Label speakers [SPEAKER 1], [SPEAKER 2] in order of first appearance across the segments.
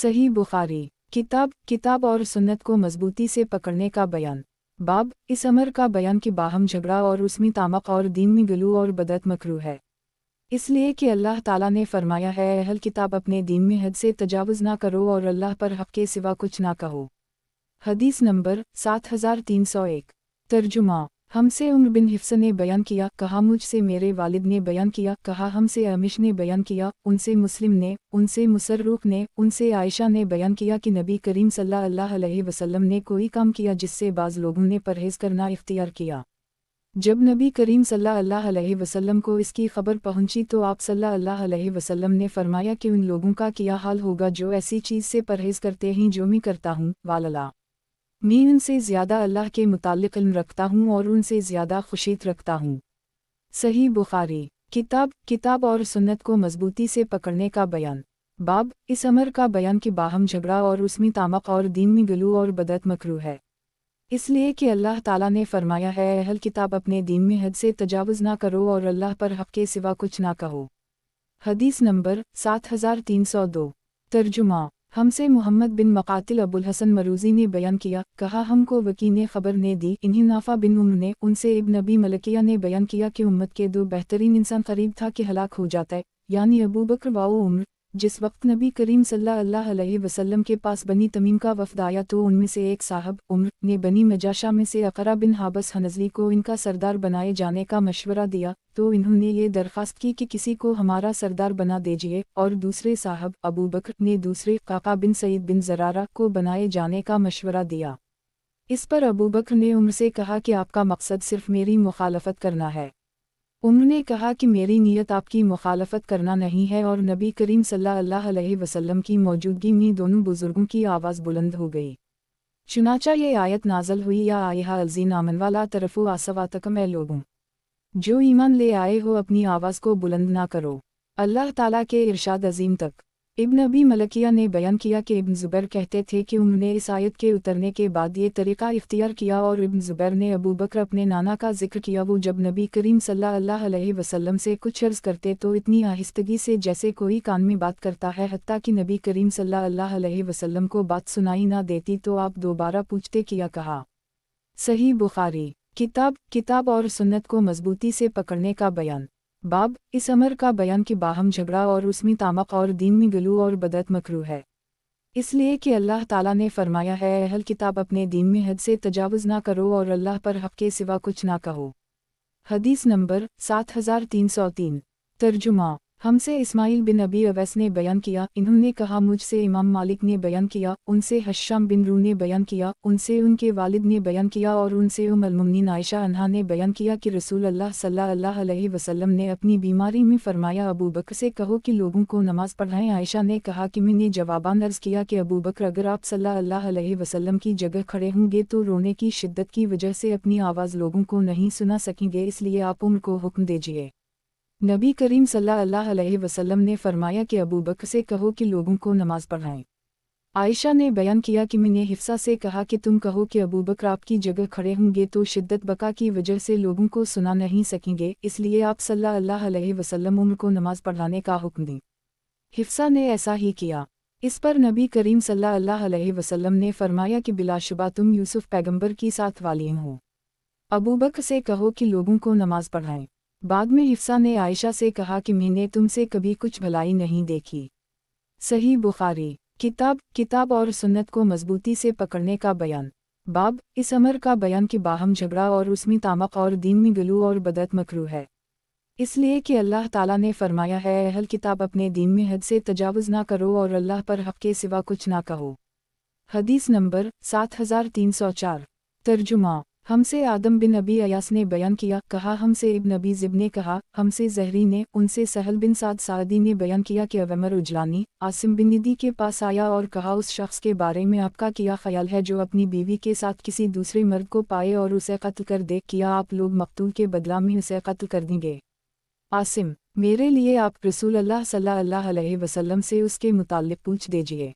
[SPEAKER 1] सही बुखारी। किताब और सुन्नत को मजबूती से पकड़ने का बयान। बाब, इस अमर का बयान कि बाहम झगड़ा और उसमें तामक और दीन में गलू और बदत मकरू है, इसलिए कि अल्लाह ताला ने फरमाया है, अहल किताब अपने दीन में हद से तजावुज़ ना करो और अल्लाह पर हक़ के सिवा कुछ ना कहो। हदीस नंबर 7301। तर्जुमा। हमसे उम्र बिन हिफ्स ने बयान किया, कहा मुझसे मेरे वालिद ने बयान किया, कहा हमसे अमिश ने बयान किया, उनसे मुस्लिम ने, उनसे मुसर्रुख ने, उनसे आयशा ने बयान किया कि नबी करीम सल्लल्लाहु अलैहि वसल्लम ने कोई काम किया जिससे बाज़ लोगों ने परहेज़ करना इख्तियार किया। जब नबी करीम सल्लल्लाहु अलैहि वसल्लम को इसकी खबर पहुंची तो आप सल्लल्लाहु अलैहि वसल्लम ने फरमाया कि उन लोगों का क्या हाल होगा जो ऐसी चीज़ से परहेज़ करते हैं जो मैं करता हूँ, वालला मैं उनसे ज़्यादा अल्लाह के मुताल्लिक़ इल्म रखता हूँ और उनसे ज़्यादा खुशीत रखता हूँ। सही बुखारी। किताब और सुन्नत को मजबूती से पकड़ने का बयान। बाब, इस अमर का बयान कि बाहम झगड़ा और उसमें तामक और दीन में गलू और बदत मकरू है, इसलिए कि अल्लाह ताला ने फरमाया है, अहल किताब अपने दीन में हद से तजावुज़ ना करो और अल्लाह पर हक़ के सिवा कुछ ना कहो। हदीस नंबर 7302। तर्जुमा। हमसे मोहम्मद बिन मकातिल अबुल हसन मरूज़ी ने बयान किया, कहा हमको वकी ने खबर ने दी, इन्हीं नाफा बिन उम्र ने, उनसे इब्न अबी मलकिया ने बयान किया कि उम्मत के दो बेहतरीन इंसान करीब था कि हलाक हो जाता है, यानी अबू बकर व उम्र। जिस वक्त नबी करीम सल्लल्लाहु अलैहि वसल्लम के पास बनी तमीम का वफ़द आया तो उनमें से एक साहब उम्र ने बनी मजाशा में से अक़रा बिन हाबस हनज़ली को इनका सरदार बनाए जाने का मशवरा दिया, तो इन्होंने ये दरख्वास्त की कि किसी को हमारा सरदार बना दीजिए, और दूसरे साहब अबू बकर ने दूसरे काका बिन सईद बिन ज़रारा को बनाए जाने का मशवरा दिया। इस पर अबू बकर ने उम्र से कहा कि आपका मकसद सिर्फ मेरी मुखालफत करना है। उम्र ने कहा कि मेरी नीयत आपकी मुखालफत करना नहीं है, और नबी करीम सल्लल्लाहु अलैहि वसल्लम की मौजूदगी में दोनों बुजुर्गों की आवाज़ बुलंद हो गई। चुनाचा ये आयत नाज़ल हुई, या आयहा अलज़ीन आमन वाला तरफ़ु आसवातकम, ए लोगों जो ईमान ले आए हो अपनी आवाज़ को बुलंद ना करो। अल्लाह ताला के इरशाद अजीम तक। इब्न अबी मलकिया ने बयान किया कि इब्न ज़ुबैर कहते थे कि उन्होंने इस आयत के उतरने के बाद ये तरीक़ा इख्तियार किया, और इब्न ज़ुबैर ने अबू बकर अपने नाना का जिक्र किया। वो जब नबी करीम सल्लल्लाहु अलैहि वसल्लम से कुछ अर्ज़ करते तो इतनी आहिस्तगी से जैसे कोई कान में बात करता है, हत्ता कि नबी करीम सल्लल्लाहु अलैहि वसल्लम को बात सुनाई ना देती तो आप दोबारा पूछते किया कहा। सही बुखारी। किताब और सुन्नत को मजबूती से पकड़ने का बयान। बाब, इस अमर का बयान कि बाहम झगड़ा और उसमें तामक और दीन में गलू और बदत मकरू है, इसलिए कि अल्लाह ताला ने फरमाया है, अहल किताब अपने दीन में हद से तजावुज़ ना करो और अल्लाह पर हक़ के सिवा कुछ ना कहो। हदीस नंबर 7303। तर्जुमा। हमसे इस्माइल बिन अबी अवैस ने बयान किया, इन्होंने कहा मुझसे इमाम मालिक ने बयान किया, उनसे हश्शाम बिन रू ने बयान किया, उनसे उनके वालिद ने बयान किया, और उनसे उम्मुल मुमिनीन आयशा अन्हा ने बयान किया कि रसूल अल्लाह सल्लल्लाहु अलैहि वसल्लम ने अपनी बीमारी में फरमाया, अबू बकर से कहो कि लोगों को नमाज पढ़ाएं। आयशा ने कहा कि मैंने जवाबान अर्ज़ किया कि अबू बकर, अगर आप सल्लल्लाहु अलैहि वसल्लम की जगह खड़े होंगे तो रोने की शिद्दत की वजह से अपनी आवाज़ लोगों को नहीं सुना सकेंगे, इसलिए आप उम्र को हुक्म दीजिए। नबी करीम सल्लल्लाहु अलैहि वसल्लम ने फरमाया कि अबू बकर से कहो कि लोगों को नमाज पढ़ाएं। आयशा ने बयान किया कि मैंने हिफ्सा से कहा कि तुम कहो कि अबू बकर आपकी जगह खड़े होंगे तो शिद्दत बका की वजह से लोगों को सुना नहीं सकेंगे, इसलिए आप सल्लल्लाहु अलैहि वसल्लम उम्र को नमाज पढ़ाने का हुक्म दें। हिफ्सा ने ऐसा ही किया। इस पर नबी करीम सल्लल्लाहु अलैहि वसल्लम ने फरमाया कि बिलाशुबा तुम यूसुफ पैगंबर की साथ वालिम हो। अबू बकर से कहो कि लोगों को नमाज पढ़ाएं। बाद में हिफ्सा ने आयशा से कहा कि मैंने तुमसे कभी कुछ भलाई नहीं देखी। सही बुखारी। किताब और सुन्नत को मजबूती से पकड़ने का बयान। बाब, इस अमर का बयान कि बाहम झगड़ा और उसमें तामक और दीन में गलू और बदत मकरू है, इसलिए कि अल्लाह ताला ने फरमाया है, अहल किताब अपने दीन में हद से तजावुज़ ना करो और अल्लाह पर हक़ के सिवा कुछ ना कहो। हदीस नंबर 7304। तर्जुमा। हमसे आदम बिन अबी अयास ने बयान किया, कहा हमसे इब्न अबी ज़िब ने कहा, हमसे ज़हरी ने, उनसे सहल बिन साद सादी ने बयान किया कि अवमर उजलानी आसिम बिन निदी के पास आया और कहा, उस शख्स के बारे में आपका क्या ख्याल है जो अपनी बीवी के साथ किसी दूसरे मर्द को पाए और उसे कत्ल कर दे, क्या आप लोग मकतूल के बदला में उसे कत्ल कर देंगे? आसिम, मेरे लिए आप रसूल अल्लाह सल्लल्लाहु अलैहि वसल्लम से उसके मुताल्लिक़ पूछ दीजिए।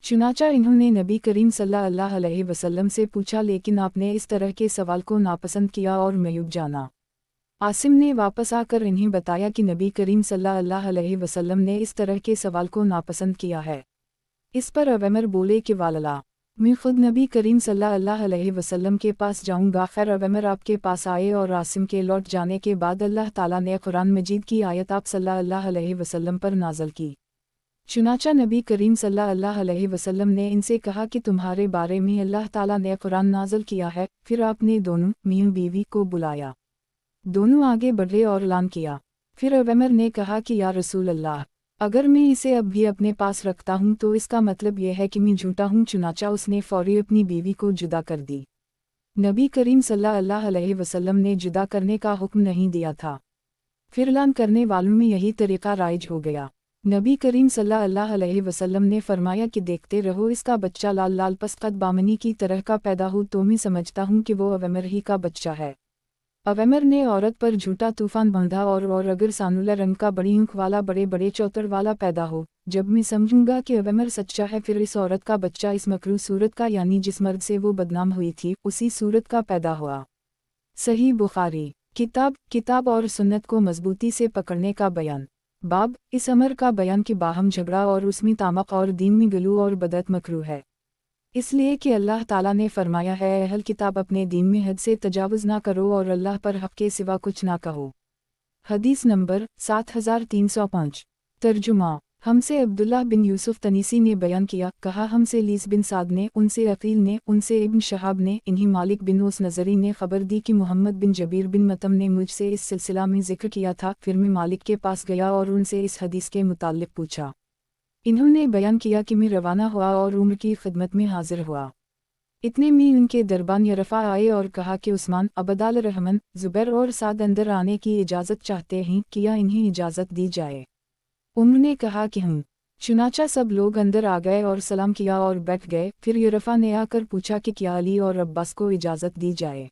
[SPEAKER 1] चुनाचा इन्होंने नबी करीम सल्लल्लाहु अलैहि वसल्लम से पूछा, लेकिन आपने इस तरह के सवाल को नापसंद किया और मयूब जाना। आसिम ने वापस आकर इन्हें बताया कि नबी करीम सल्लल्लाहु अलैहि वसल्लम ने इस तरह के सवाल को नापसंद किया है। इस पर अवैमर बोले कि वालला, मैं खुद नबी करीम सल्लल्लाहु अलैहि वसल्लम के पास जाऊंगा। खैर अवैमर आपके पास आए और आसिम के लौट जाने के बाद अल्लाह ताला ने कुरान मजीद की आयत आप सल्लल्लाहु अलैहि वसल्लम पर नाज़िल की। चुनाचा नबी करीम सल्लल्लाहु अलैहि वसल्लम ने इनसे कहा कि तुम्हारे बारे में अल्लाह ताला ने कुरान नाज़िल किया है। फिर आपने दोनों मियां बीवी को बुलाया, दोनों आगे बढ़े और ऐलान किया। फिर अवैमर ने कहा कि या रसूल अल्लाह, अगर मैं इसे अब भी अपने पास रखता हूँ तो इसका मतलब यह है कि मैं झूठा हूँ। चुनाचा उसने फौरी अपनी बीवी को जुदा कर दी। नबी करीम सल्लल्लाहु अलैहि वसल्लम ने जुदा करने का हुक्म नहीं दिया था। फिर ऐलान करने वालों में यही तरीका राइज हो गया। नबी करीम सल्लल्लाहु अलैहि वसल्लम ने फरमाया कि देखते रहो, इसका बच्चा लाल लाल पसकद बामनी की तरह का पैदा हो तो मैं समझता हूँ कि वो अवैमर ही का बच्चा है। अवैमर ने औरत पर झूठा तूफान बांधा और अगर सानुला रंग का बड़ी ऊँख वाला बड़े बड़े चौतर वाला पैदा हो, जब मैं समझूंगा कि अवैमर सच्चा है फिर इस औरत का बच्चा इस मकरू सूरत का यानी जिस मर्द से वो बदनाम हुई थी उसी सूरत का पैदा हुआ। सही बुखारी। किताब और सुन्नत को मजबूती से पकड़ने का बयान। बाब, इस अमर का बयान कि बाहम झगड़ा और उसमें तामक और दीन में गलू और बदत मकरू है, इसलिए कि अल्लाह ताला ने फरमाया है अहल किताब अपने दीन में हद से तजावुज़ ना करो और अल्लाह पर हक़ के सिवा कुछ ना कहो। हदीस नंबर 7305। तर्जुमा। हमसे अब्दुल्लाह बिन यूसुफ तनीसी ने बयान किया, कहा हमसे लीस बिन साद ने, उनसे अकील ने, उनसे इब्न शहाब ने, इन्हीं मालिक बिन ओस नज़री ने खबर दी कि मोहम्मद बिन जबीर बिन मतम ने मुझसे इस सिलसिला में जिक्र किया था। फिर मैं मालिक के पास गया और उनसे इस हदीस के मुताल्लिक़ पूछा। इन्होंने बयान किया कि मैं रवाना हुआ और उम्र की खिदमत में हाजिर हुआ। इतने में उनके दरबान यरफ़ा आए और कहा कि उस्मान, अबदाल रहमन, ज़ुबैर और साद अंदर आने की इजाज़त चाहते हैं, किया इन्हें इजाज़त दी जाए। उन्होंने कहा कि हम। चुनाचा सब लोग अंदर आ गए और सलाम किया और बैठ गए। फिर यरफ़ा ने आकर पूछा कि क्या अली और अब्बास को इजाज़त दी जाए।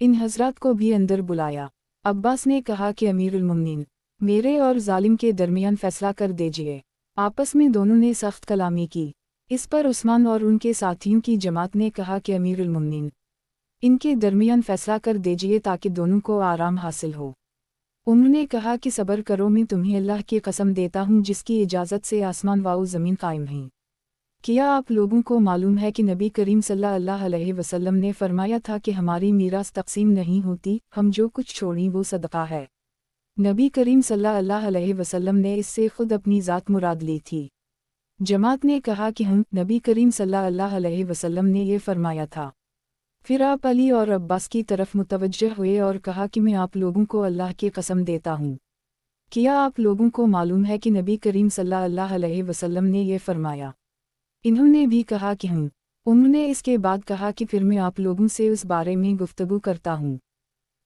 [SPEAKER 1] इन हज़रात को भी अंदर बुलाया। अब्बास ने कहा कि अमीरुल मोमिनीन, मेरे और जालिम के दरमियान फ़ैसला कर दीजिए। आपस में दोनों ने सख्त कलामी की। इस पर उस्मान और उनके साथियों की जमात ने कहा कि अमीरुल मोमिनीन, इनके दरमियान फ़ैसला कर दीजिए ताकि दोनों को आराम हासिल हो। उन्होंने कहा कि सब्र करो, मैं तुम्हें अल्लाह की कसम देता हूँ जिसकी इजाज़त से आसमान व ज़मीन कायम हैं। क्या आप लोगों को मालूम है कि नबी करीम सल्लल्लाहु अलैहि वसल्लम ने फरमाया था कि हमारी मीरास तकसीम नहीं होती, हम जो कुछ छोड़ें वो सदका है। नबी करीम सल्लल्लाहु अलैहि वसल्लम ने इससे खुद अपनी ज़ात मुराद ली थी। जमात ने कहा कि हम। नबी करीम सल्लल्लाहु अलैहि वसल्लम ने ये फरमाया था। फिर आप अली और अब्बास की तरफ मुतवज्जह हुए और कहा कि मैं आप लोगों को अल्लाह की कसम देता हूँ, क्या आप लोगों को मालूम है कि नबी करीम सल्लल्लाहु अलैहि वसल्लम ने ये फरमाया। इन्होंने भी कहा कि हम। उन्होंने इसके बाद कहा कि फिर मैं आप लोगों से उस बारे में गुफ्तगू करता हूँ।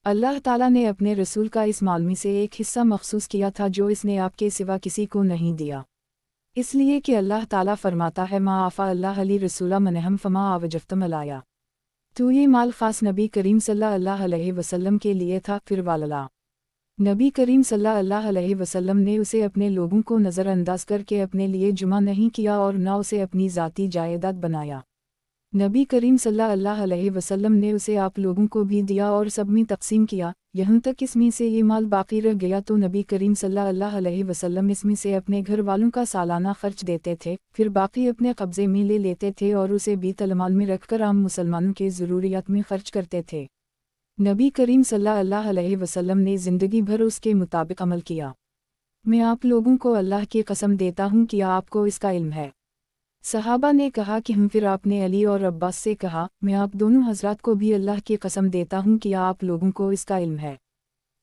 [SPEAKER 1] अल्लाह ताला ने अपने रसूल का इस माल से एक हिस्सा मखसूस किया था जो इसने आपके सिवा किसी को नहीं दिया, इसलिए कि अल्लाह ताला फरमाता है मा आफ़ा अल्लाह अली रसूला मनहम फमा आवजफ्तम अलाया। तो ये माल ख़ास नबी करीम सल्लल्लाहु अलैहि वसल्लम के लिए था। फिर वालला, नबी करीम सल्लल्लाहु अलैहि वसल्लम ने उसे अपने लोगों को नज़रअंदाज करके अपने लिए जुमा नहीं किया और न उसे अपनी ज़ाती जायदाद बनाया। नबी करीम सल्लल्लाहु अलैहि वसल्लम ने उसे आप लोगों को भी दिया और सब में तकसीम किया, यहाँ तक इसमें से ये माल बाकी रह गया तो नबी करीम सल्लल्लाहु अलैहि वसल्लम इसमें से अपने घर वालों का सालाना खर्च देते थे, फिर बाकी अपने कब्ज़े में ले लेते थे और उसे बीतुल माल में रखकर आम मुसलमानों के ज़रूरियात में खर्च करते थे। नबी करीम सल्लल्लाहु अलैहि वसल्लम ने ज़िंदगी भर उसके मुताबिक अमल किया। मैं आप लोगों को अल्लाह की कसम देता हूँ कि आपको इसका इल्म है। सहाबा ने कहा कि हम। फिर आपने अली और अब्बास से कहा, मैं आप दोनों हज़रात को भी अल्लाह की कसम देता हूँ कि आप लोगों को इसका इल्म है।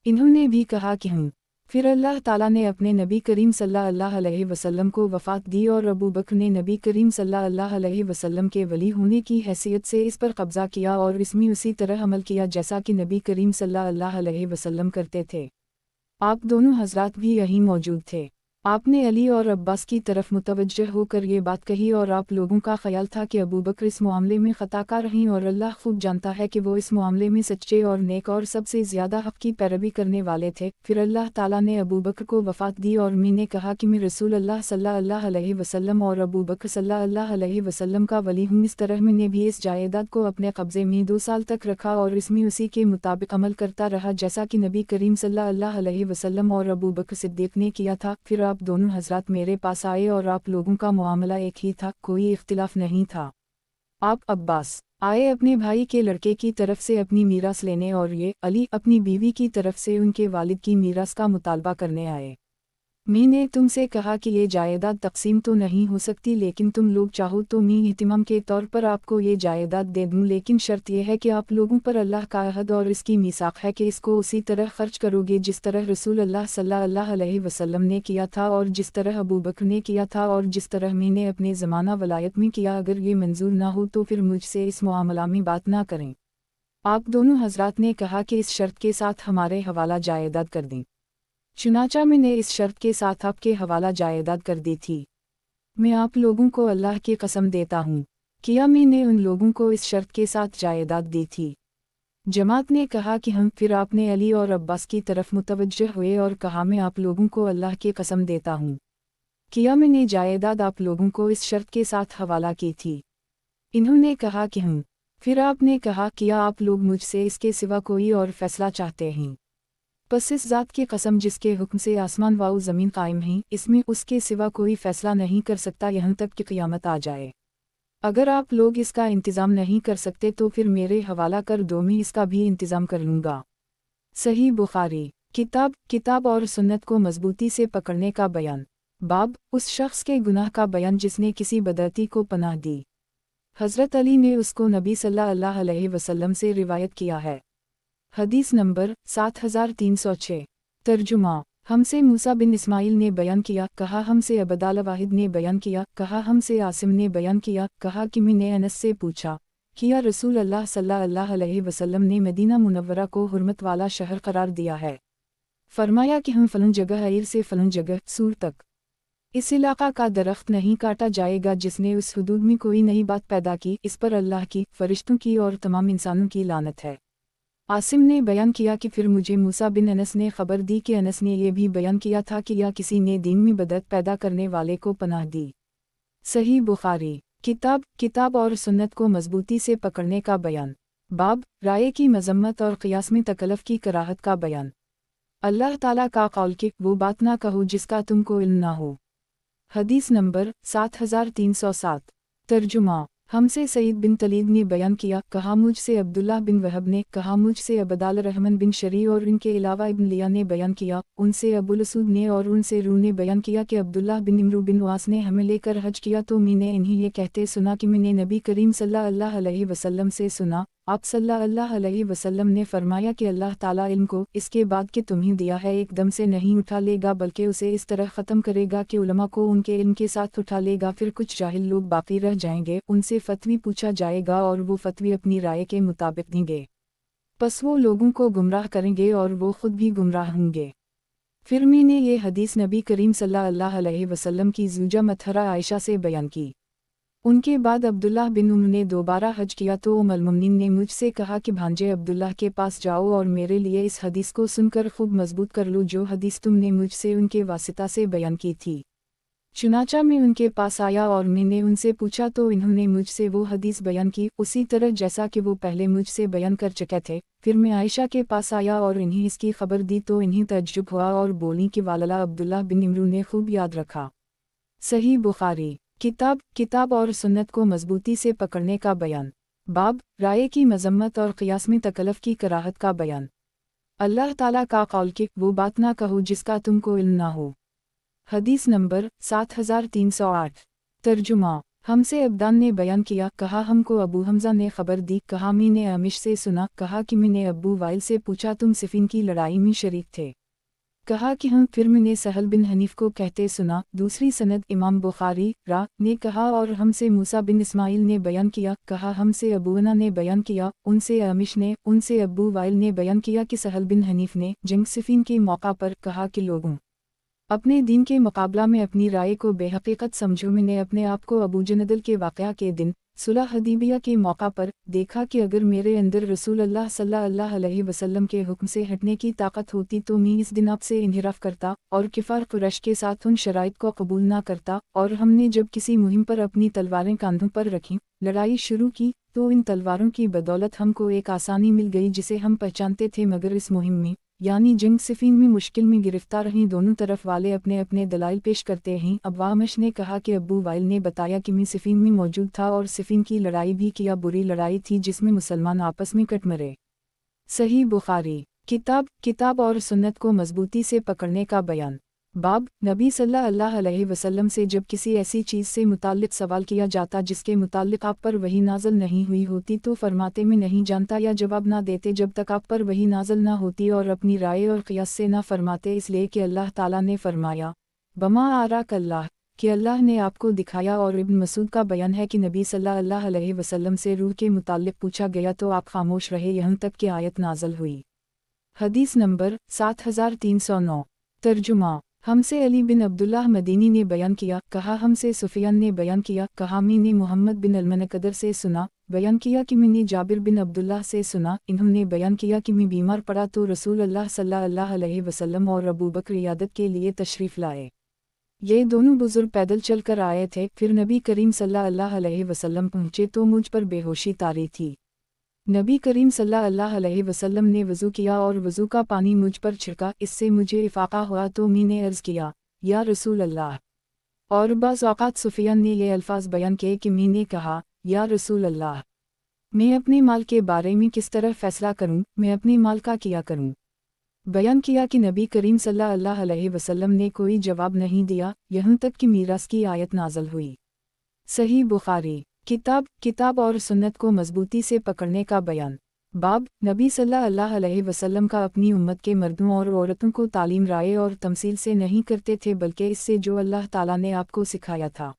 [SPEAKER 1] इन्होंने भी कहा कि हम। फिर अल्लाह ताला ने अपने नबी करीम सल्लल्लाहु अलैहि वसल्लम को वफ़ात दी और अबू बकर ने नबी करीम सल्लल्लाहु अलैहि वसल्लम के वली होने की हैसियत से इस पर कब्ज़ा किया और इसमें उसी तरह अमल किया जैसा कि नबी करीम सल्लल्लाहु अलैहि वसल्लम करते थे। आप दोनों हज़रात भी यहीं मौजूद थे। आपने अली और अब्बास की तरफ मुतवज्जह होकर ये बात कही और आप लोगों का ख्याल था कि अबू बकर इस मामले में ख़ताकार रहीं और अल्लाह खूब जानता है कि वो इस मामले में सच्चे और नेक और सबसे ज़्यादा हक़ की पैरवी करने वाले थे। फिर अल्लाह ताला ने अबू बकर को वफ़ात दी और मैंने कहा कि मैं रसूल अल्लाह सल्लल्लाहु अलैहि वसल्लम और अबू बकर सल्लल्लाहु अलैहि वसल्लम का वली हूँ। इस तरह मैंने भी इस जायदाद को अपने कब्ज़े में 2 साल तक रखा और इसमें उसी के मुताबिक अमल करता रहा जैसा कि नबी करीम सल्लल्लाहु अलैहि वसल्लम और अबू बकर सिद्दीक़ ने किया था। फिर आप दोनों हजरात मेरे पास आए और आप लोगों का मुआमला एक ही था, कोई इख्तिलाफ नहीं था। आप अब्बास आए अपने भाई के लड़के की तरफ से अपनी मीरास लेने और ये अली अपनी बीवी की तरफ से उनके वालिद की मीरास का मुतालबा करने आए। मी ने तुमसे कहा कि ये जायदाद तकसीम तो नहीं हो सकती, लेकिन तुम लोग चाहो तो मी इहतिमाम के तौर पर आपको ये जायदाद दे दूँ, लेकिन शर्त यह है कि आप लोगों पर अल्लाह का अहद और इसकी मीसाक है कि इसको उसी तरह खर्च करोगे जिस तरह रसूल अल्लाह सल्लल्लाहु अलैहि वसल्लम ने किया था और जिस तरह अबू बकर ने किया था और जिस तरह मी ने अपने ज़माना वलायत में किया। अगर ये मंजूर ना हो तो फिर मुझसे इस मामला में बात ना करें। आप दोनों हजरात ने कहा कि इस शर्त के साथ हमारे हवाला जायदाद कर दें। चुनाचा मैंने इस शर्त के साथ आपके हवाला जायदाद कर दी थी। मैं आप लोगों को अल्लाह की कसम देता हूँ किया मैंने उन लोगों को इस शर्त के साथ जायदाद दी थी। जमात ने कहा कि हम। फिर आपने अली और अब्बास की तरफ मुतवज्जह हुए और कहा मैं आप लोगों को अल्लाह की कसम देता हूँ किया मैंने जायदाद आप लोगों को इस शर्त के साथ हवाला की थी। इन्होंने कहा कि हम। फिर आपने कहा किया आप लोग मुझसे इसके सिवा कोई और फैसला चाहते हैं। बस इस ज़ात की कसम जिसके हुक्म से आसमान व ज़मीन कायम हैं, इसमें उसके सिवा कोई फ़ैसला नहीं कर सकता यहाँ तक कि क़यामत आ जाए। अगर आप लोग इसका इंतज़ाम नहीं कर सकते तो फिर मेरे हवाला कर दो, मैं इसका भी इंतज़ाम कर लूँगा। सही बुखारी किताब और सुन्नत को मजबूती से पकड़ने का बयान। बाब उस शख्स के गुनाह का बयान जिसने किसी बदअती को पनाह दी। हज़रत अली ने उसको नबी सल्लल्लाहु अलैहि वसल्लम से रिवायत किया है। हदीस नंबर 7306। तर्जुमा हमसे मूसा बिन इस्माइल ने बयान किया, कहा हमसे अबदाल वाहिद ने बयान किया, कहा हमसे आसिम ने बयान किया, कहा कि मैंने अनस से पूछा किया रसूल अल्लाह सल्लल्लाहु अलैहि वसल्लम ने मदीना मुनव्वरा को हुर्मत वाला शहर करार दिया है। फरमाया कि हम फलन जगह अईर से फलन जगह सूर तक इस इलाका का दरख्त नहीं काटा जाएगा जिसने उस हुदूद में कोई नई बात पैदा की, इस पर अल्लाह की, फरिश्तों की और तमाम इंसानों की लानत है। आसिम ने बयान किया कि फिर मुझे मूसा बिन अनस ने खबर दी कि अनस ने यह भी बयान किया था कि या किसी ने दीन में बदअत पैदा करने वाले को पनाह दी। सही बुखारी किताब और सुन्नत को मजबूती से पकड़ने का बयान। बाब राय की मजम्मत और क़ियास में तकल्लुफ़ की कराहत का बयान। अल्लाह ताला का कौल कि वो बात ना कहो जिसका तुमको इल्म ना हो। हदीस नंबर 7307। तर्जुमा हमसे सईद बिन तलीद ने बयान किया, कहा मुझसे अब्दुल्लाह बिन वहब ने, कहा मुझसे अबदाल रहमान बिन शरी और इनके अलावा इब्न लिया ने बयान किया, उनसे अबुल असूद ने और उनसे रू ने बयान किया कि अब्दुल्लाह बिन इमरू बिन वास ने हमें लेकर हज किया तो मैंने इन्हें ये कहते सुना कि मैंने नबी करीम सल्लल्लाहु अलैहि वसल्लम से सुना, आप सल्लल्लाहु अलैहि वसल्लम ने फरमाया कि अल्लाह ताला इल्म को इसके बाद कि तुम्हें दिया है एकदम से नहीं उठा लेगा, बल्कि उसे इस तरह ख़त्म करेगा कि उलमा को उनके इल्म के साथ उठा लेगा। फिर कुछ जाहिल लोग बाकी रह जाएंगे, उनसे फतवी पूछा जाएगा और वो फतवी अपनी राय के मुताबिक देंगे। बस वो लोगों को गुमराह करेंगे और वो खुद भी गुमराह होंगे। फिर मैंने ये हदीस नबी करीम सल्लल्लाहु अलैहि वसल्लम की ज़ूजा मतहरा आयशा से बयान की। उनके बाद अब्दुल्लाह बिन उम्र ने दोबारा हज किया तो उम्मुल मोमिनीन ने मुझसे कहा कि भांजे अब्दुल्लाह के पास जाओ और मेरे लिए इस हदीस को सुनकर खूब मजबूत कर लो जो हदीस तुमने मुझसे उनके वासिता से बयान की थी। चुनाचा मैं उनके पास आया और मैंने उनसे पूछा तो इन्होंने मुझसे वो हदीस बयान की उसी तरह जैसा कि वो पहले मुझसे बयान कर चुके थे। फिर मैं आयशा के पास आया और इन्हें इसकी खबर दी तो इन्हें तज्जुब हुआ और बोली कि वालला अब्दुल्लाह बिन इमरू ने खूब याद रखा। सही बुखारी किताब और सुन्नत को मजबूती से पकड़ने का बयान। बाब राय की मजम्मत और क़ियास में तकल्लुफ़ की कराहत का बयान। अल्लाह ताला का कौल कि वो बात ना कहो जिसका तुमको इल्म ना हो। हदीस नंबर 7308। तर्जुमा हमसे अब्दान ने बयान किया, कहा हमको अबू हमज़ा ने खबर दी, कहा मैंने अमिश से सुना, कहा कि मैंने अबू वाइल से पूछा तुम सिफ़ीन की लड़ाई में शरीक थे, कहा कि हम। फिर मैंने सहल बिन हनीफ को कहते सुना। दूसरी सनद इमाम बुखारी रा ने कहा और हमसे मूसा बिन इस्माइल ने बयान किया, कहा हमसे अबूना ने बयान किया, उनसे अमिश ने, उनसे अबू वाइल ने बयान किया कि सहल बिन हनीफ ने जंग सिफ़ीन के मौका पर कहा कि लोगों अपने दीन के मुकाबला में अपनी राय को बेहकीकत समझो। मैंने अपने आप को अबू जंदल के वाक़या के दिन सुलह हदीबिया के मौका पर देखा कि अगर मेरे अंदर रसूल अल्लाह सल्लल्लाहु अलैहि वसल्लम के हुक्म से हटने की ताकत होती तो मैं इस दिन आपसे इन्हिराफ करता और किफ़ार कुरैश के साथ उन शराइत को कबूल ना करता। और हमने जब किसी मुहिम पर अपनी तलवारें कांधों पर रखीं, लड़ाई शुरू की, तो इन तलवारों की बदौलत हमको एक आसानी मिल गई जिसे हम पहचानते थे, मगर इस मुहिम में यानी जंग सिफीन में मुश्किल में गिरफ्तार रहीं दोनों तरफ वाले अपने अपने दलाइल पेश करते हैं। अब्वामश ने कहा कि अबू वाइल ने बताया कि मैं सिफीन में मौजूद था और सिफीन की लड़ाई भी किया बुरी लड़ाई थी जिसमें मुसलमान आपस में कट मरे। सही बुखारी किताब और सुन्नत को मजबूती से पकड़ने का बयान। बाब नबी सल्लल्लाहु अलैहि वसल्लम से जब किसी ऐसी चीज़ से मुताल्लिक सवाल किया जाता जिसके मुताल्लिक आप पर वही नाज़िल नहीं हुई होती तो फरमाते में नहीं जानता या जवाब ना देते जब तक आप पर वही नाज़िल ना होती और अपनी राय और क़ियास से ना फरमाते इसलिए कि अल्लाह ताला ने फरमाया बमा आराक अल्लाह कि अल्लाह ने आपको दिखाया। और इब्न मसूद का बयान है कि नबी सल्लल्लाहु अलैहि वसल्लम से रूह के मुताल्लिक पूछा गया तो आप खामोश रहे यहाँ तक कि आयत नाज़िल हुई। हदीस नंबर 7309। तर्जुमा हमसे अली बिन अब्दुल्लाह मदीनी ने बयान किया कहा हमसे सुफियान ने बयान किया कहा मैंने मोहम्मद बिन अलमनकदर से सुना बयान किया कि मैंने जाबिर बिन अब्दुल्लाह से सुना इन्होंने बयान किया कि मैं बीमार पड़ा तो रसूल अल्लाह सल्लल्लाहु अलैहि वसल्लम और अबू बकर इयादत के लिए तशरीफ़ लाए। ये दोनों बुजुर्ग पैदल चल कर आए थे। फिर नबी करीम सल्लल्लाहु अलैहि वसल्लम पहुँचे तो मुझ पर बेहोशी तारी थी। नबी करीम सल्लल्लाहु अलैहि वसल्लम ने वज़ू किया और वज़ू का पानी मुझ पर छिड़का इससे मुझे इफ़ाक़ा हुआ तो मैंने अर्ज़ किया या रसूल अल्लाह। और बाज़ औक़ात सुफियान ने ये अल्फाज बयान किए कि मैंने कहा या रसूल अल्लाह मैं अपने माल के बारे में किस तरह फ़ैसला करूं, मैं अपने माल का किया करूं। बयान किया कि नबी करीम सल्लल्लाहु अलैहि वसल्लम ने कोई जवाब नहीं दिया यहाँ तक कि मीरास की आयत नाज़िल हुई। सही बुखारी किताब और सुन्नत को मजबूती से पकड़ने का बयान। बाब नबी सल्लल्लाहु अलैहि वसल्लम का अपनी उम्मत के मर्दों और औरतों को तालीम राय और तमसील से नहीं करते थे बल्कि इससे जो अल्लाह ताला ने आपको सिखाया था।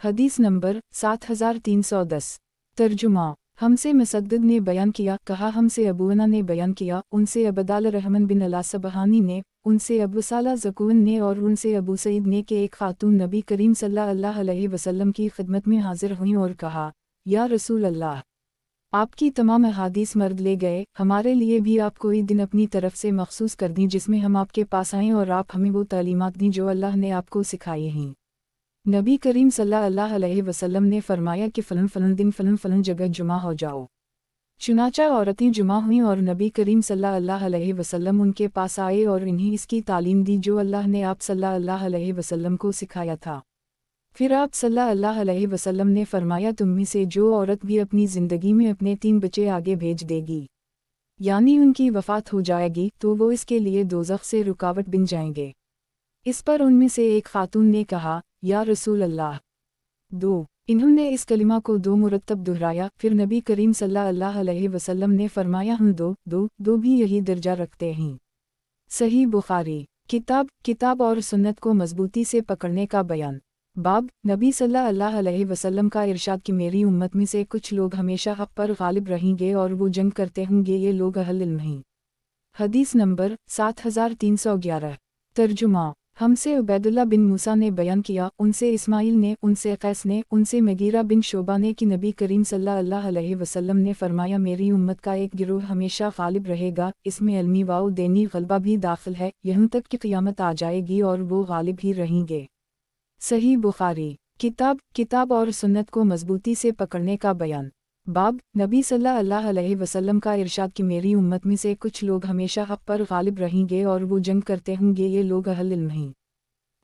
[SPEAKER 1] हदीस नंबर 7310। तर्जुमा हमसे मुसद्दद ने बयान किया कहा हमसे अबूना ने बयान किया उनसे अबदाल रहमान बिन अला सबहानी ने उनसे अबू साला ज़कून ने और उनसे अबू सईद ने कि एक खातून नबी करीम सल्लल्लाहु अलैहि वसल्लम की खिदमत में हाजिर हुई और कहा या रसूल अल्लाह आपकी तमाम अहादीस मर्द ले गए, हमारे लिए भी आप कोई दिन अपनी तरफ से मखसूस कर दी जिसमें हम आपके पास आएँ और आप हमें वो तालीमात दी जो अल्लाह ने आपको सिखाई हैं। नबी करीम सल्लल्लाहु अलैहि वसल्लम ने फरमाया कि फ़लन फ़लन दिन फ़लन फ़लन जगह जुमा हो जाओ। चुनाचा औरतें जुमा हुईं और नबी करीम सल्लल्लाहु अलैहि वसल्लम उनके पास आए और इन्हें इसकी तालीम दी जो अल्लाह ने आप सल्लल्लाहु अलैहि वसल्लम को सिखाया था। फिर आप सल्लल्लाहु अलैहि वसल्लम ने फरमाया तुम में से जो औरत भी अपनी ज़िंदगी में अपने 3 बच्चे आगे भेज देगी यानी उनकी वफ़ात हो जाएगी तो वो इसके लिए दोज़ख से रुकावट बन जाएंगे। इस पर उनमें से एक खातून ने कहा या रसूल अल्लाह 2। इन्होंने इस कलिमा को 2 मुरतब दोहराया। फिर नबी करीम सल्लल्लाहु अलैहि वसल्लम ने फरमाया हम दो भी यही दर्जा रखते हैं। सही बुखारी किताब और सुन्नत को मजबूती से पकड़ने का बयान। बाब नबी सल्लल्लाहु अलैहि वसल्लम का इरशाद कि मेरी उम्मत में से कुछ लोग हमेशा हक़ पर गालिब रहेंगे और वो जंग करते होंगे ये लोग अहल इल्म हैं। हदीस नंबर 7311। तर्जुमा हमसे उबैदुल्लाह बिन मूसा ने बयान किया उनसे इस्माइल ने उनसे कैस ने उनसे मगीरा बिन शोबा ने कि नबी करीम सल्लल्लाहु अलैहि वसल्लम ने फरमाया मेरी उम्मत का एक गिरोह हमेशा गालिब रहेगा, इसमें अलमी वाओ देनी गलबा भी दाखिल है यहाँ तक कि क़ियामत आ जाएगी और वो गालिब ही रहेंगे। सही बुखारी किताब और सुन्नत को मजबूती से पकड़ने का बयान। बाब नबी सल्लल्लाहु अलैहि वसल्लम का इरशाद कि मेरी उम्मत में से कुछ लोग हमेशा हक़ पर गालिब रहेंगे और वो जंग करते होंगे ये लोग अहल इल्म हैं।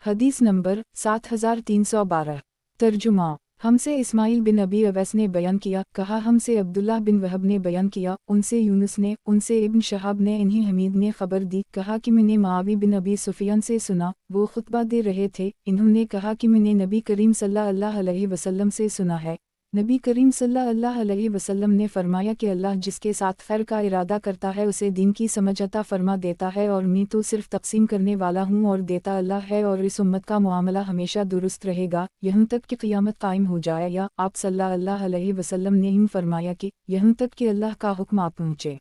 [SPEAKER 1] हदीस नंबर 7312। तर्जुमा हमसे इस्माइल बिन अबी अवैस ने बयान किया कहा हमसे अब्दुल्लाह बिन वहब ने बयान किया उनसे यूनुस ने उनसे इब्न शहाब ने इन्हीं हमीद ने खबर दी कहा कि मैंने मुआवी बिन अबी सुफियान से सुना वो खुतबा दे रहे थे। इन्होंने कहा कि मैंने नबी करीम सल्लल्लाहु अलैहि वसल्लम से सुना है। नबी करीम सल्लल्लाहु अलैहि वसल्लम ने फरमाया कि अल्लाह जिसके साथ खैर का इरादा करता है उसे दीन की समझ अता फरमा देता है और मैं तो सिर्फ तक़सीम करने वाला हूँ और देता अल्लाह है और इस उम्मत का मामला हमेशा दुरुस्त रहेगा यहाँ तक कि क़ियामत कायम हो जाए। या आप सल्लल्लाहु अलैहि वसल्लम ने यूँ फरमाया कि यहाँ तक कि अल्लाह का हुक्म आ पहुँचे।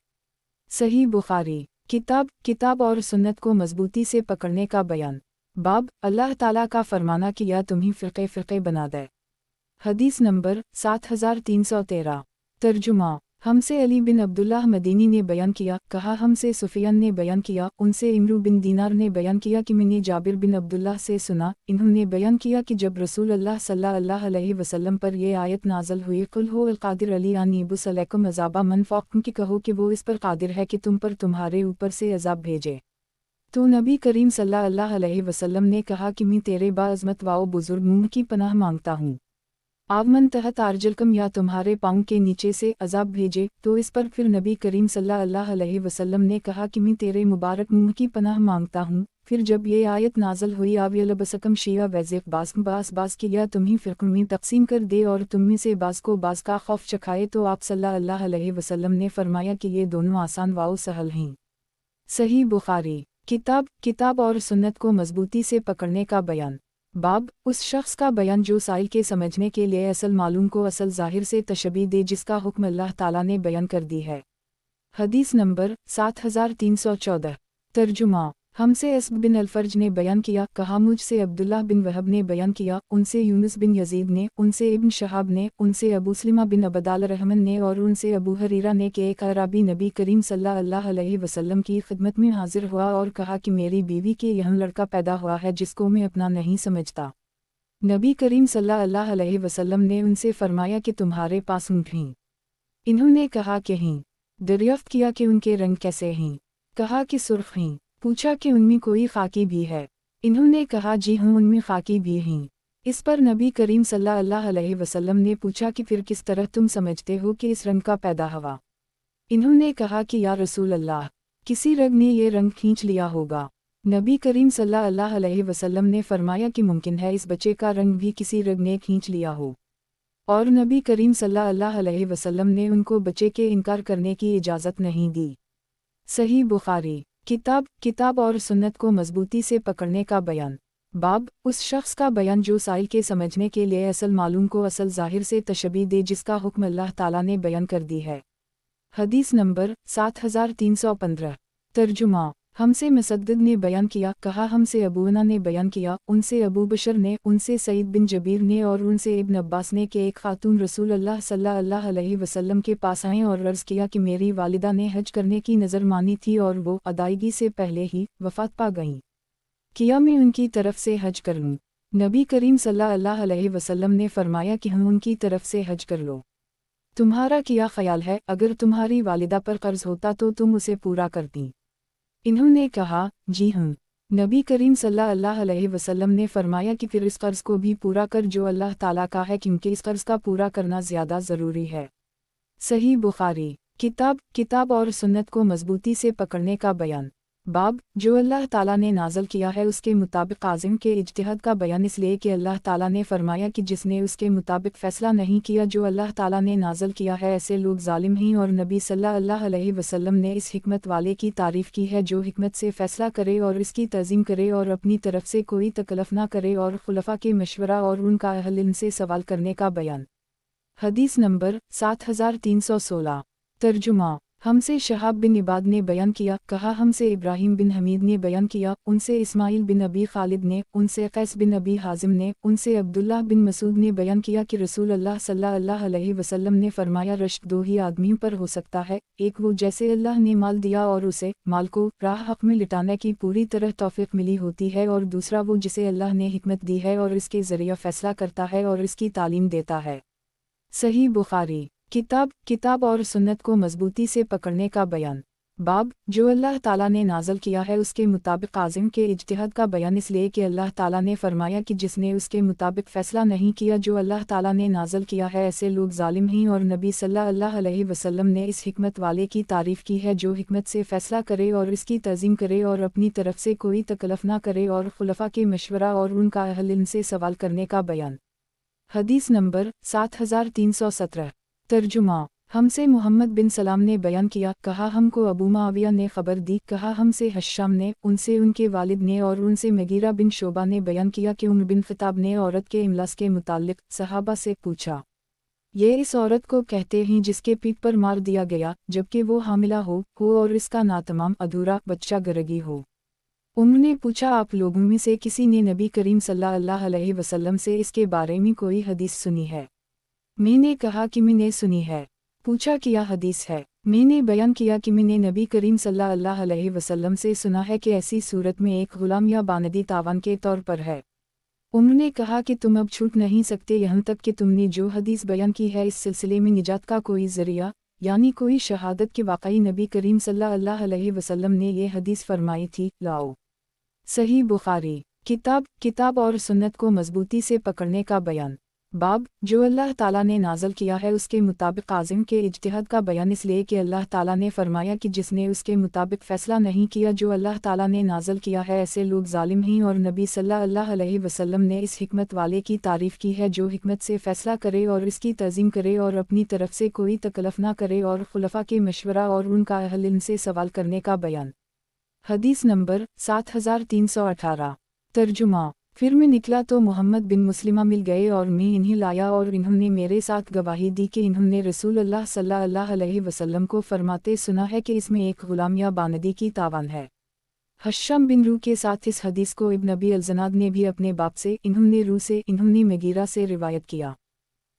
[SPEAKER 1] सही बुखारी किताब और सुन्नत को मजबूती से पकड़ने का बयान। बाब अल्लाह ताला का फरमाना कि या तुम्हें फ़िरक़े बना दे। हदीस नंबर 7313। तर्जुमा हमसे अली बिन अब्दुल्लाह मदीनी ने बयान किया, कहा हमसे सुफियान ने बयान किया, उनसे इमरू बिन दीनार ने बयान किया कि मैंने जाबिर बिन अब्दुल्लाह से सुना, इन्होंने बयान किया कि जब रसूल अल्लाह सल्लल्लाहु अलैहि वसल्लम पर यह आयत नाज़िल हुई, कुल हो अल-क़ादिर अली अन यबुस अलैकुम अज़ाबा मन फ़ौक़कुम, कि कहो कि वो इस पर कादिर है कि तुम पर तुम्हारे ऊपर से अज़ाब भेजे। तो नबी करीम सल्लल्लाहु अलैहि वसल्लम ने कहा कि मैं तेरे बाअज़मत वाओ बुज़ुर्ग मुँह की पनाह मांगता हूँ। आवमन तहत आर्जलकम, या तुम्हारे पाँव के नीचे से अज़ाब भेजे। तो इस पर फिर नबी करीम सल्लल्लाहु अलैहि वसल्लम ने कहा कि मैं तेरे मुबारक मुँह की पनाह मांगता हूँ। फिर जब ये आयत नाज़िल हुई, आवियलबसकम शिया वज़िक बास की, या तुम्ही फ़िरक़ों में तक़सीम कर दे और तुम में से बास को बास का खौफ चखाए, तो आप सल्लल्लाहु अलैहि वसल्लम ने फरमाया कि ये दोनों आसान वाओ सहल हैं। सही बुखारी। किताब और सुन्नत को मजबूती से पकड़ने का बयान। बाब, उस शख्स का बयान जो साइल के समझने के लिए असल मालूम को असल ज़ाहिर से तशबीह दे, जिसका हुक्म अल्लाह ताला ने बयान कर दी है। हदीस नंबर 7314। तर्जुमा। हमसे अस्ब बिन अल-फ़र्ज ने बयान किया, कहा मुझसे अब्दुल्लाह बिन वहब ने बयान किया, उनसे यूनुस बिन यज़ीद ने, उनसे इब्न शहाब ने, उनसे अबू सलिमा बिन अबदाल रहमन ने और उनसे अबू हरीरा ने कि एक अराबी नबी करीम सल्लल्लाहु अलैहि वसल्लम की खिदमत में हाजिर हुआ और कहा कि मेरी बीवी के यहाँ लड़का पैदा हुआ है जिसको मैं अपना नहीं समझता। नबी करीम सल्लल्लाहु अलैहि वसल्लम ने उनसे फरमाया कि तुम्हारे पास ऊँट हैं? इन्होंने कहा कि हैं। दरियाफ्त किया कि उनके रंग कैसे हैं? कहा कि सुर्ख हैं। पूछा कि उनमें कोई खाकी भी है? इन्होंने कहा जी हाँ, उनमें खाकी भी हैं। इस पर नबी करीम सल्लल्लाहु अलैहि वसल्लम ने पूछा कि फिर किस तरह तुम समझते हो कि इस रंग का पैदा हुआ? इन्होंने कहा कि या रसूल अल्लाह, किसी रंग ने ये रंग खींच लिया होगा। नबी करीम सल्लल्लाहु अलैहि वसल्लम ने फरमाया कि मुमकिन है इस बच्चे का रंग भी किसी रंग ने खींच लिया हो। और नबी करीम सल्लल्लाहु अलैहि वसल्लम ने उनको बच्चे के इनकार करने की इजाज़त नहीं दी। सही बुखारी। किताब और सुन्नत को मजबूती से पकड़ने का बयान। बाब, उस शख्स का बयान जो साइल के समझने के लिए असल मालूम को असल ज़ाहिर से तशबीह दे, जिसका हुक्म अल्लाह ताला ने बयान कर दी है। हदीस नंबर 7315। तर्जुमा। हमसे मुसद्दिद ने बयान किया, कहा हमसे अबूना ने बयान किया, उनसे अबू बशर ने, उनसे सईद बिन जबीर ने और उनसे इब्न अब्बास ने कि एक खातून रसूल अल्लाह सल्लल्लाहु अलैहि वसल्लम के पास आएँ और अर्ज़ किया कि मेरी वालिदा ने हज करने की नज़र मानी थी और वो अदायगी से पहले ही वफ़ात पा गईं। किया मैं उनकी तरफ से हज कर लूँ? नबी करीम सल्लल्लाहु अलैहि वसल्लम ने फरमाया कि हम उनकी तरफ से हज कर लो। तुम्हारा क्या ख्याल है, अगर तुम्हारी वालिदा पर कर्ज होता तो तुम उसे पूरा करती? इन्होंने कहा जी हाँ। नबी करीम सल्लल्लाहु अलैहि वसल्लम ने फरमाया कि फिर इस कर्ज को भी पूरा कर जो अल्लाह ताला का है, क्योंकि इस कर्ज का पूरा करना ज़्यादा ज़रूरी है। सही बुखारी। किताब और सुन्नत को मजबूती से पकड़ने का बयान। बाब, जो अल्लाह ताला ने नाज़िल किया है उसके मुताबिक काज़िम के इज्तिहाद का बयान, इसलिए कि अल्लाह ताला ने फरमाया कि जिसने उसके मुताबिक फ़ैसला नहीं किया जो अल्लाह ताला ने नाज़िल किया है, ऐसे लोग ज़ालिम हैं। और नबी सल्लल्लाहु अलैहि वसल्लम ने इस हिकमत वाले की तारीफ़ की है जो हिकमत से फ़ैसला करे और इसकी तज़ीम करे और अपनी तरफ से कोई तकल्लुफ़ ना करे, और खुलफ़ा के मशवरा और उनका अहल इल्म से सवाल करने का बयान। हदीस नंबर 7316। तर्जुमा। हमसे शहाब बिन इबाद ने बयान किया, कहा हमसे इब्राहीम बिन हमीद ने बयान किया, उनसे इस्माइल बिन अबी खालिद ने, उनसे कैस बिन अबी हाजिम ने, उनसे अब्दुल्लाह बिन मसूद ने बयान किया कि रसूल अल्लाह सल्लल्लाहु अलैहि वसल्लम ने फरमाया, रश्क दो ही आदमियों पर हो सकता है, एक वो जैसे अल्लाह ने माल दिया और उसे माल को राह हक़ में लिटाने की पूरी तरह तौफीक मिली होती है, और दूसरा वो जिसे अल्लाह ने हिकमत दी है और इसके ज़रिया फ़ैसला करता है और इसकी तालीम देता है। सही बुखारी। किताब और सुन्नत को मजबूती से पकड़ने का बयान। बाब, जो अल्लाह ताला ने नाज़िल किया है उसके मुताबिक काज़िम के इज्तिहाद का बयान, इसलिए कि अल्लाह ताला ने फरमाया कि जिसने उसके मुताबिक फ़ैसला नहीं किया जो अल्लाह ताला ने नाज़िल किया है, ऐसे लोग ज़ालिम हैं। और नबी सल्लल्लाहु अलैहि वसल्लम ने इस हिकमत वाले की तारीफ़ की है जो हिकमत से फ़ैसला करे और इसकी तज़ीम करे और अपनी तरफ से कोई तकल्लुफ़ ना करे, और खुलफ़ा के मशवरा और उनका अहल इल्म से सवाल करने का बयान। हदीस नंबर 7317। तर्जुमा। हमसे मोहम्मद बिन सलाम ने बयान किया, कहा हमको अबू मुआविया ने खबर दी, कहा हमसे हश्शाम ने, उनसे उनके वालिद ने और उनसे मगीरा बिन शोबा ने बयान किया कि उमर बिन ख़िताब ने औरत के इमलास के मुताल्लिक़ सहाबा से पूछा, ये इस औरत को कहते हैं जिसके पीठ पर मार दिया गया जबकि वो हामिला हो और इसका नातमाम अधूरा बच्चा गरगी हो। उन्होंने पूछा, आप लोगों में से किसी ने नबी करीम सल्लल्लाहु अलैहि वसल्लम से इसके बारे में कोई हदीस सुनी है? मैंने कहा कि मैंने सुनी है। पूछा क्या हदीस है। मैंने बयान किया कि मैंने नबी करीम सल्लल्लाहु अलैहि वसल्लम से सुना है कि ऐसी सूरत में एक गुलाम या बानदी तावान के तौर पर है। उन्होंने कहा कि तुम अब छूट नहीं सकते यहाँ तक कि तुमने जो हदीस बयान की है इस सिलसिले में निजात का कोई ज़रिया यानी कोई शहादत के वाकई नबी करीम सल्लल्लाहु अलैहि वसल्लम ने ये हदीस फरमाई थी। लाओ सही बुखारी किताब और सुन्नत को मजबूती से पकड़ने का बयान। बाब जो अल्लाह ताला ने नाज़ल किया है उसके मुताबिक आज़िम के इज्तिहाद का बयान, इसलिए कि अल्लाह ताला ने फरमाया कि जिसने उसके मुताबिक फ़ैसला नहीं किया जो अल्लाह ताला ने नाज़ल किया है ऐसे लोग ज़ालिम हैं। और नबी सल्लल्लाहु अलैहि वसल्लम ने इस हिकमत वाले की तारीफ़ की है जो हिकमत से फ़ैसला करे और इसकी तज़ीम करे और अपनी तरफ से कोई तकल्लुफ़ ना करे और खुलफ़ा के मशवरा और उनका अहल इल्म से सवाल करने का बयान। हदीस नंबर 7318। तर्जुमा। फिर मैं निकला तो मोहम्मद बिन मुस्लिमा मिल गए और मैं इन्हें लाया और इन्होंने मेरे साथ गवाही दी कि इन्होंने रसूल अल्लाह सल्लल्लाहु अलैहि वसल्लम को फरमाते सुना है कि इसमें एक गुलाम या बानदी की तावान है। हश्शम बिन रू के साथ इस हदीस को इब्न अबी अल-ज़नाद ने भी अपने बाप से, इन्होंने रू से, इन्होंने मगीरा से रिवायत किया।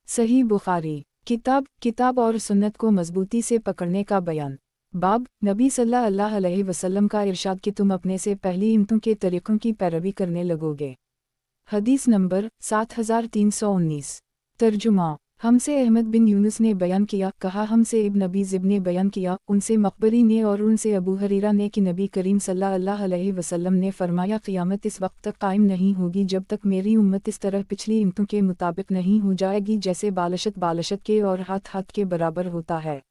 [SPEAKER 1] सही बुखारी किताब और सुन्नत को मजबूती से पकड़ने का बयान। बाब नबी सल्लल्लाहु अलैहि वसल्लम का इरशाद कि तुम अपने से पहली इम्मतों के तरीक़ों की पैरवी करने लगोगे। हदीस नंबर 7319। तर्जुमा। हमसे अहमद बिन यूनुस ने बयान किया, कहा हमसे इब्न अबी ज़िब ने बयान किया, उनसे मक़बरी ने और उनसे अबू हरीरा ने कि नबी करीम सल्लल्लाहु अलैहि वसल्लम ने फरमाया क़यामत इस वक्त तक कायम नहीं होगी जब तक मेरी उम्मत इस तरह पिछली इम्मतों के मुताबिक नहीं हो जाएगी जैसे बालशत के और हाथ के बराबर होता है।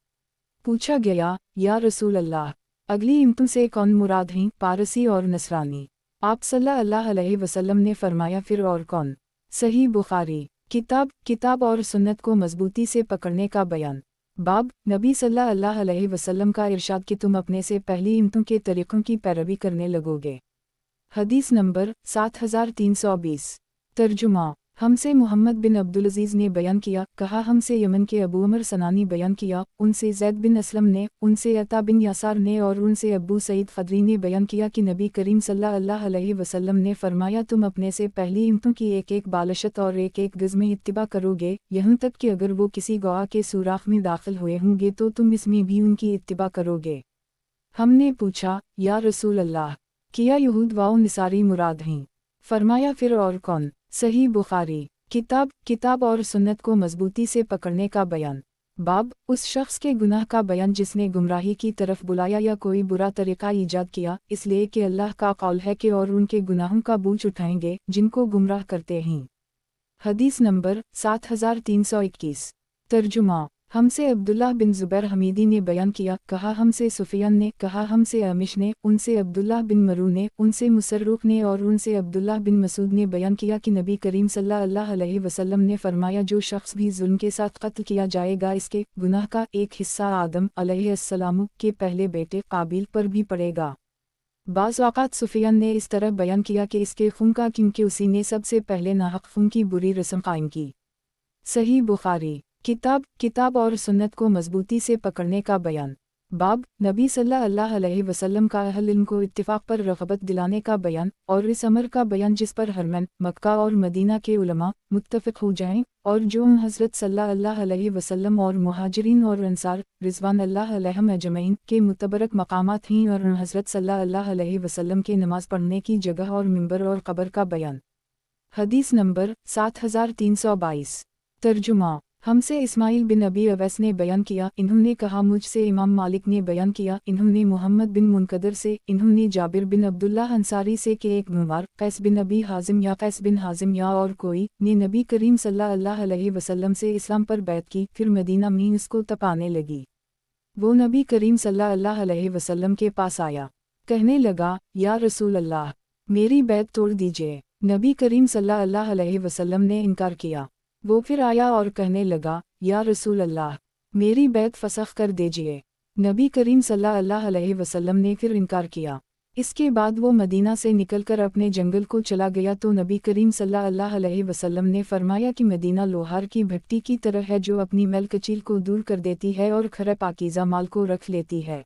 [SPEAKER 1] पूछा गया, या रसूल अल्लाह, अगली इम्मतों से कौन मुराद हैं? पारसी और नसरानी। आप सल्लल्लाहु अलैहि वसल्लम ने फरमाया फिर और कौन? सही बुखारी किताब और सुन्नत को मजबूती से पकड़ने का बयान। बाब नबी सल्लल्लाहु अलैहि वसल्लम का इरशाद कि तुम अपने से पहली इम्मतों के तरीक़ों की पैरवी करने लगोगे। हदीस नंबर 7320। तर्जुमा। हमसे मोहम्मद बिन अब्दुल अज़ीज़ ने बयान किया, कहा हमसे यमन के अबू उमर सनानी बयान किया, उनसे ज़ैद बिन असलम ने, उनसे अता बिन यासार ने और उनसे अबू सईद ख़दरी ने बयान किया कि नबी करीम सल्लल्लाहु अलैहि वसल्लम ने फरमाया तुम अपने से पहली इम्मतों की एक बालशत और एक गज़ में इत्तिबा करोगे, यहाँ तक कि अगर वो किसी गवाह के सुराख में दाखिल हुए होंगे तो तुम इसमें भी उनकी इत्तिबा करोगे। हमने पूछा, या रसूल अल्लाह, किया यहूद व निसारी मुराद हैं? फरमाया फिर और कौन? सही बुखारी किताब और सुन्नत को मजबूती से पकड़ने का बयान। बाब उस शख्स के गुनाह का बयान जिसने गुमराही की तरफ बुलाया या कोई बुरा तरीक़ा ईजाद किया, इसलिए कि अल्लाह का कौल है कि और उनके गुनाहों का बोझ उठाएंगे जिनको गुमराह करते हैं। हदीस नंबर 7321। तर्जुमा। हमसे अब्दुल्लाह बिन ज़ुबैर हमीदी ने बयान किया, कहा हमसे सुफियान ने, कहा हमसे अमिश ने, उनसे अब्दुल्लाह बिन मरू ने, उनसे मुसर्रुख ने और उनसे अब्दुल्लाह बिन मसूद ने बयान किया कि नबी करीम सल्लल्लाहु अलैहि वसल्लम ने फरमाया जो शख्स भी जुल्म के साथ कत्ल किया जाएगा इसके गुनाह का एक हिस्सा आदम अलैहिस्सलाम के पहले बेटे काबिल पर भी पड़ेगा। बाज़ औक़ात सुफियान ने इस तरह बयान किया कि इसके खून का, क्योंकि उसी ने सबसे पहले नाहक खून की बुरी रस्म कायम की। सही बुखारी किताब और सुन्नत को मजबूती से पकड़ने का बयान। बाब नबी सल्लल्लाहु अलैहि वसल्लम का अहल इल्म को इत्तिफाक पर रग़बत दिलाने का बयान और इस अमर का बयान जिस पर हरमैन मक्का और मदीना के उलमा मुत्तफ़िक़ हो जाएं और जो हज़रत सल्लल्लाहु अलैहि वसल्लम और मुहाजिरीन और अंसार रिज़वान अल्लाह अलैहिम अजमईन के मुतबरक मकामात हैं और हज़रत सल्लल्लाहु अलैहि वसल्लम के नमाज़ पढ़ने की जगह और मिंबर और क़ब्र का बयान। हदीस नंबर 7322। तर्जुमा। हमसे इस्माइल बिन अबी अवैस ने बयान किया, इन्होंने कहा मुझसे इमाम मालिक ने बयान किया, इन्होंने मोहम्मद बिन मुनकदर से, इन्होंने जाबिर बिन अब्दुल्लाह अंसारी से कि एक गुमार कैस बिन अबी हाजिम या कैस बिन हाजिम या और कोई ने नबी करीम सल्लल्लाहु अलैहि वसल्लम से इस्लाम पर बैत की, फिर मदीना में उसको तपाने लगी। वो नबी करीम सल्लल्लाहु अलैहि वसल्लम के पास आया, कहने लगा, या रसूल अल्लाह, मेरी बैत तोड़ दीजिए। नबी करीम सल्लल्लाहु अलैहि वसल्लम ने इनकार किया। वो फिर आया और कहने लगा, या रसूल अल्लाह, मेरी बैत फसख कर दीजिए। नबी करीम सल्लल्लाहु अलैहि वसल्लम ने फिर इनकार किया। इसके बाद वो मदीना से निकलकर अपने जंगल को चला गया तो नबी करीम सल्लल्लाहु अलैहि वसल्लम ने फरमाया कि मदीना लोहार की भट्टी की तरह है जो अपनी मैल कचील को दूर कर देती है और खरे पाकीज़ा माल को रख लेती है।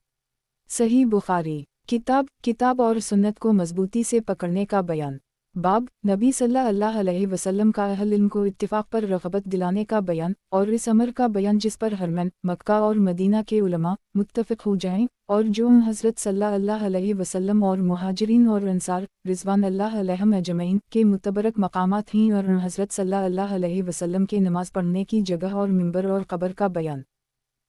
[SPEAKER 1] सही बुखारी किताब और सुन्नत को मजबूती से पकड़ने का बयान। बाब नबी सल्लल्लाहु अलैहि वसल्लम का अहल इल्म को इत्तिफाक पर रग़बत दिलाने का बयान और इस अमर का बयान जिस पर हरमैन मक्का और मदीना के उलमा मुत्तफ़िक़ हो जाएं और जो हज़रत सल्लल्लाहु अलैहि वसल्लम और मुहाजिरीन और अंसार रिज़वान अल्लाह अलैहिम अजमईन के मुतबरक मकामात हैं और हज़रत सल्लल्लाहु अलैहि वसल्लम के नमाज़ पढ़ने की जगह और मिंबर और क़ब्र का बयान।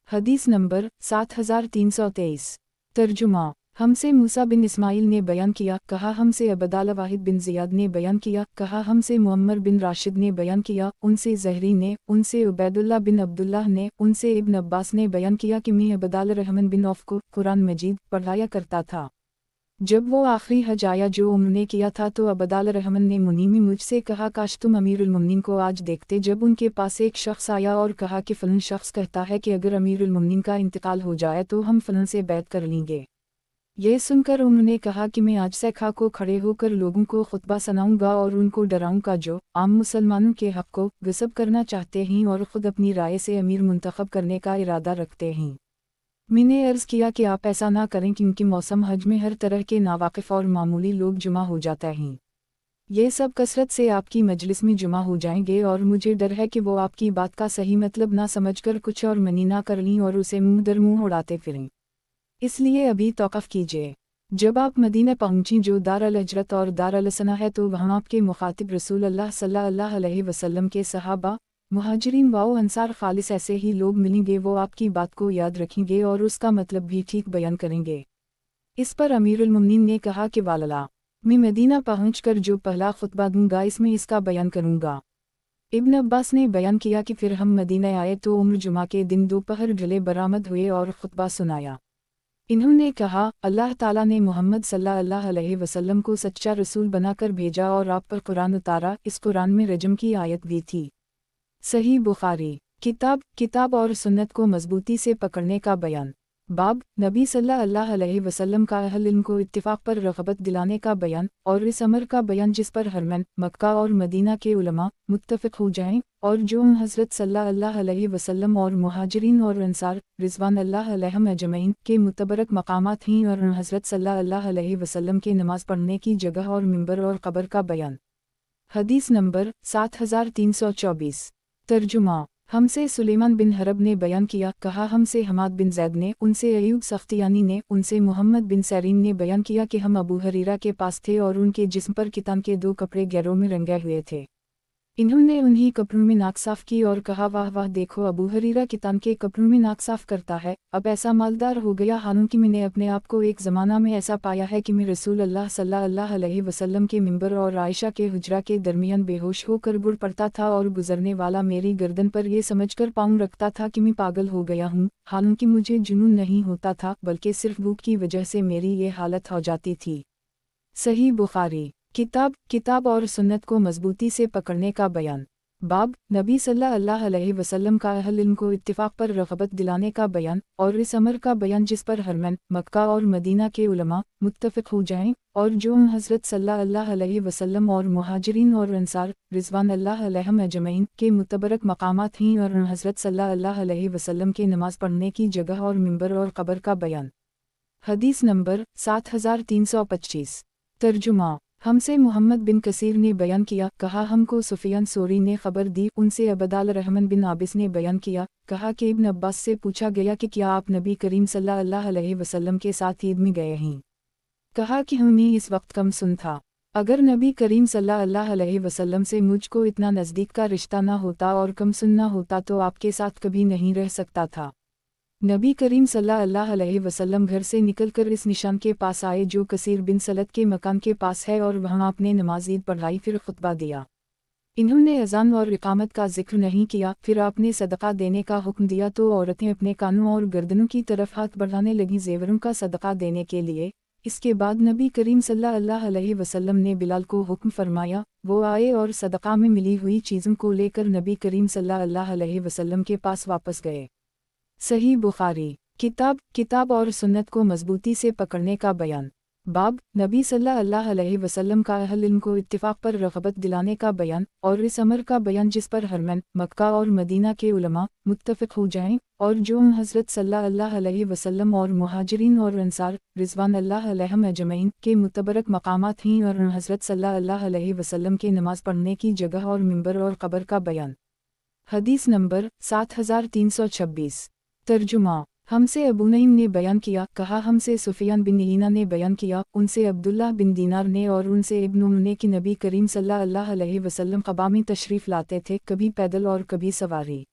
[SPEAKER 1] हदीस नंबर 7323। तर्जुमा। हमसे मूसा बिन इस्माइल ने बयान किया, कहा हमसे अबदाल वाहिद बिन ज़ियाद ने बयान किया, कहा हमसे मुअम्मर बिन राशिद ने बयान किया, उनसे ज़हरी ने, उनसे उबैदुल्लाह बिन अब्दुल्लाह ने, उनसे इब्न अब्बास ने बयान किया कि मैं अबदाल रहमान बिन औफ को कुरान मजीद पढ़ाया करता था। जब वो आखिरी हज आया जो उन्होंने किया था तो अबदाल रहमान ने मुनीमी मुझसे कहा, काश तुम अमीरुल मोमिनीन को आज देखते। जब उनके पास एक शख्स आया और कहा कि फ़लन शख्स कहता है कि अगर अमीरुल मोमिनीन का इंतकाल हो जाए तो हम फ़लन से बैत कर लेंगे। ये सुनकर उन्होंने कहा कि मैं आज से खा को खड़े होकर लोगों को खुतबा सुनाऊंगा और उनको डराऊंगा जो आम मुसलमानों के हक़ को गस्ब करना चाहते हैं और ख़ुद अपनी राय से अमीर मुंतखब करने का इरादा रखते हैं। मैंने अर्ज़ किया कि आप ऐसा ना करें क्योंकि मौसम हज में हर तरह के नावाकिफ़ और मामूली लोग जुमा हो जाते हैं। ये सब कसरत से आपकी मजलिस में जुमा हो जाएंगे और मुझे डर है कि वो आपकी बात का सही मतलब ना समझकर कुछ और मनी ना कर लें और उसे मुँह दर मुँह उड़ाते फिरें। इसलिए अभी तौक़ुफ़ कीजिए। जब आप मदीना पहुँची जो दार अल हिजरत और दार अल सना है तो वहाँ आपके मुखातिब रसूल अल्लाह सल्लल्लाहु अलैहि वसल्लम के सहाबा मुहाजिरीन व अंसार खालिस ऐसे ही लोग मिलेंगे। वो आपकी बात को याद रखेंगे और उसका मतलब भी ठीक बयान करेंगे। इस पर अमीरुल मोमिनीन ने कहा कि वालला, मैं मदीना पहुँचकर जो पहला खुतबा दूंगा इसमें इसका बयान करूँगा। इब्न अब्बास ने बयान किया कि फिर हम मदीना आए तो उम्र जुमा के दिन दोपहर ढले बरामद हुए और खुतबा सुनाया। इन्होंने कहा, अल्लाह ताला ने मोहम्मद सल्लल्लाहु अलैहि वसल्लम को सच्चा रसूल बनाकर भेजा और आप पर कुरान उतारा। इस कुरान में रजम की आयत भी थी। सही बुखारी। किताब और सुन्नत को मजबूती से पकड़ने का बयान। बाब नबी सल्लल्लाहु अलैहि वसल्लम का अहल इल्म को इत्तिफाक पर रग़बत दिलाने का बयान और इस अमर का बयान जिस पर हरमैन मक्का और मदीना के उलमा मुत्तफ़िक़ हो जाएं और जो हज़रत सल्लल्लाहु अलैहि वसल्लम और मुहाजिरीन और अंसार रिज़वान अल्लाह अलैहिम अजमईन के मुतबरक मकामात हैं और हज़रत सल्लल्लाहु अलैहि वसल्लम के नमाज़ पढ़ने की जगह और मिंबर और क़ब्र का बयान। हदीस नंबर 7324। तर्जुमा। हमसे सुलेमान बिन हरब ने बयान किया, कहा हमसे हमाद बिन ज़ैद ने, उनसे अयूब सख्तियानी ने, उनसे मोहम्मद बिन सैरीन ने बयान किया कि हम अबू हरीरा के पास थे और उनके जिस्म पर कितान के 2 कपड़े गैरों में रंगे हुए थे। इन्होंने उन्हीं कपड़ों में नाक साफ़ की और कहा, वाह वाह, देखो अबू हरीरा कितान के कपड़ों में नाक साफ़ करता है। अब ऐसा मालदार हो गया हालांकि मैंने अपने आप को एक ज़माना में ऐसा पाया है कि मैं रसूल अल्लाह सल्लल्लाहु अलैहि वसल्लम के मिंबर और आयशा के हुजरा के दरमियान बेहोश होकर बुड़ पड़ता था और गुजरने वाला मेरी गर्दन पर यह समझकर पाँव रखता था कि मैं पागल हो गया हूँ। हालांकि मुझे जुनून नहीं होता था बल्कि सिर्फ भूख की वजह से मेरी ये हालत हो जाती थी। सही बुखारी। किताब और सुन्नत को मजबूती से पकड़ने का बयान। बाब नबी सल्लल्लाहु अलैहि वसल्लम का अहल इल्म को इत्तिफाक पर रग़बत दिलाने का बयान और इस अमर का बयान जिस पर हरमैन मक्का और मदीना के उलमा मुत्तफ़िक़ हो जाएं और जो हज़रत सल्लल्लाहु अलैहि वसल्लम और मुहाजिरीन और अंसार रिज़वान अल्लाह अलैहिम अजमईन के मुतबरक मकामात हैं और हज़रत सल्लल्लाहु अलैहि वसल्लम के नमाज़ पढ़ने की जगह और मिंबर और क़ब्र का बयान। हदीस नंबर 7325। तर्जुमा। हमसे मोहम्मद बिन कसीर ने बयान किया, कहा हमको सुफियान सोरी ने खबर दी, उनसे अबदाल रहमान बिन आबिस ने बयान किया, कहा कि इब्न अब्बास से पूछा गया कि क्या आप नबी करीम सल्लल्लाहु अलैहि वसल्लम के साथ ईद में गए हैं। कहा कि हमें इस वक्त कम सुन था। अगर नबी करीम सल्लल्लाहु अलैहि वसल्लम से मुझको इतना नज़दीक का रिश्ता ना होता और कम सुनना होता तो आपके साथ कभी नहीं रह सकता था। नबी करीम सल्लल्लाहु अलैहि वसल्लम घर से निकलकर इस निशान के पास आए जो कसीर बिन सलत के मकान के पास है और वहाँ आपने नमाज ईद पढ़ाई फिर खुतबा दिया। इन्होंने अज़ान और इकामत का जिक्र नहीं किया। फिर आपने सदका देने का हुक्म दिया तो औरतें अपने कानों और गर्दनों की तरफ हाथ बढ़ाने लगीं ज़ेवरों का सदका देने के लिए। इसके बाद नबी करीम सल्लल्लाहु अलैहि वसल्लम ने बिलाल को हुक्म फरमाया, वो आए और सदका में मिली हुई चीज़ों को लेकर नबी करीम सल्लल्लाहु अलैहि वसल्लम के पास वापस गए। सही बुखारी। किताब और सुन्नत को मजबूती से पकड़ने का बयान। बाब नबी सल्लल्लाहु अलैहि वसल्लम का अहल इल्म को इत्तिफाक पर रग़बत दिलाने का बयान और इस अमर का बयान जिस पर हरमैन मक्का और मदीना के उलमा मुत्तफ़िक़ हो जाएं और जो हज़रत सल्लल्लाहु अलैहि वसल्लम और मुहाजिरीन और अंसार रिज़वान अल्लाह अलैहिम अजमईन के मुतबरक मकामात हैं और हज़रत सल्लल्लाहु अलैहि वसल्लम के नमाज़ पढ़ने की जगह और मिंबर और क़ब्र का बयान। हदीस नंबर 7326। तर्जुमा। हमसे अबू नईम ने बयान किया, कहा हमसे सुफियान बिन ईना ने बयान किया, उनसे अब्दुल्लाह बिन दीनार ने और उनसे इब्न उम्र ने कि नबी करीम सल्लल्लाहु अलैहि वसल्लम क़बा में तशरीफ़ लाते थे, कभी पैदल और कभी सवारी।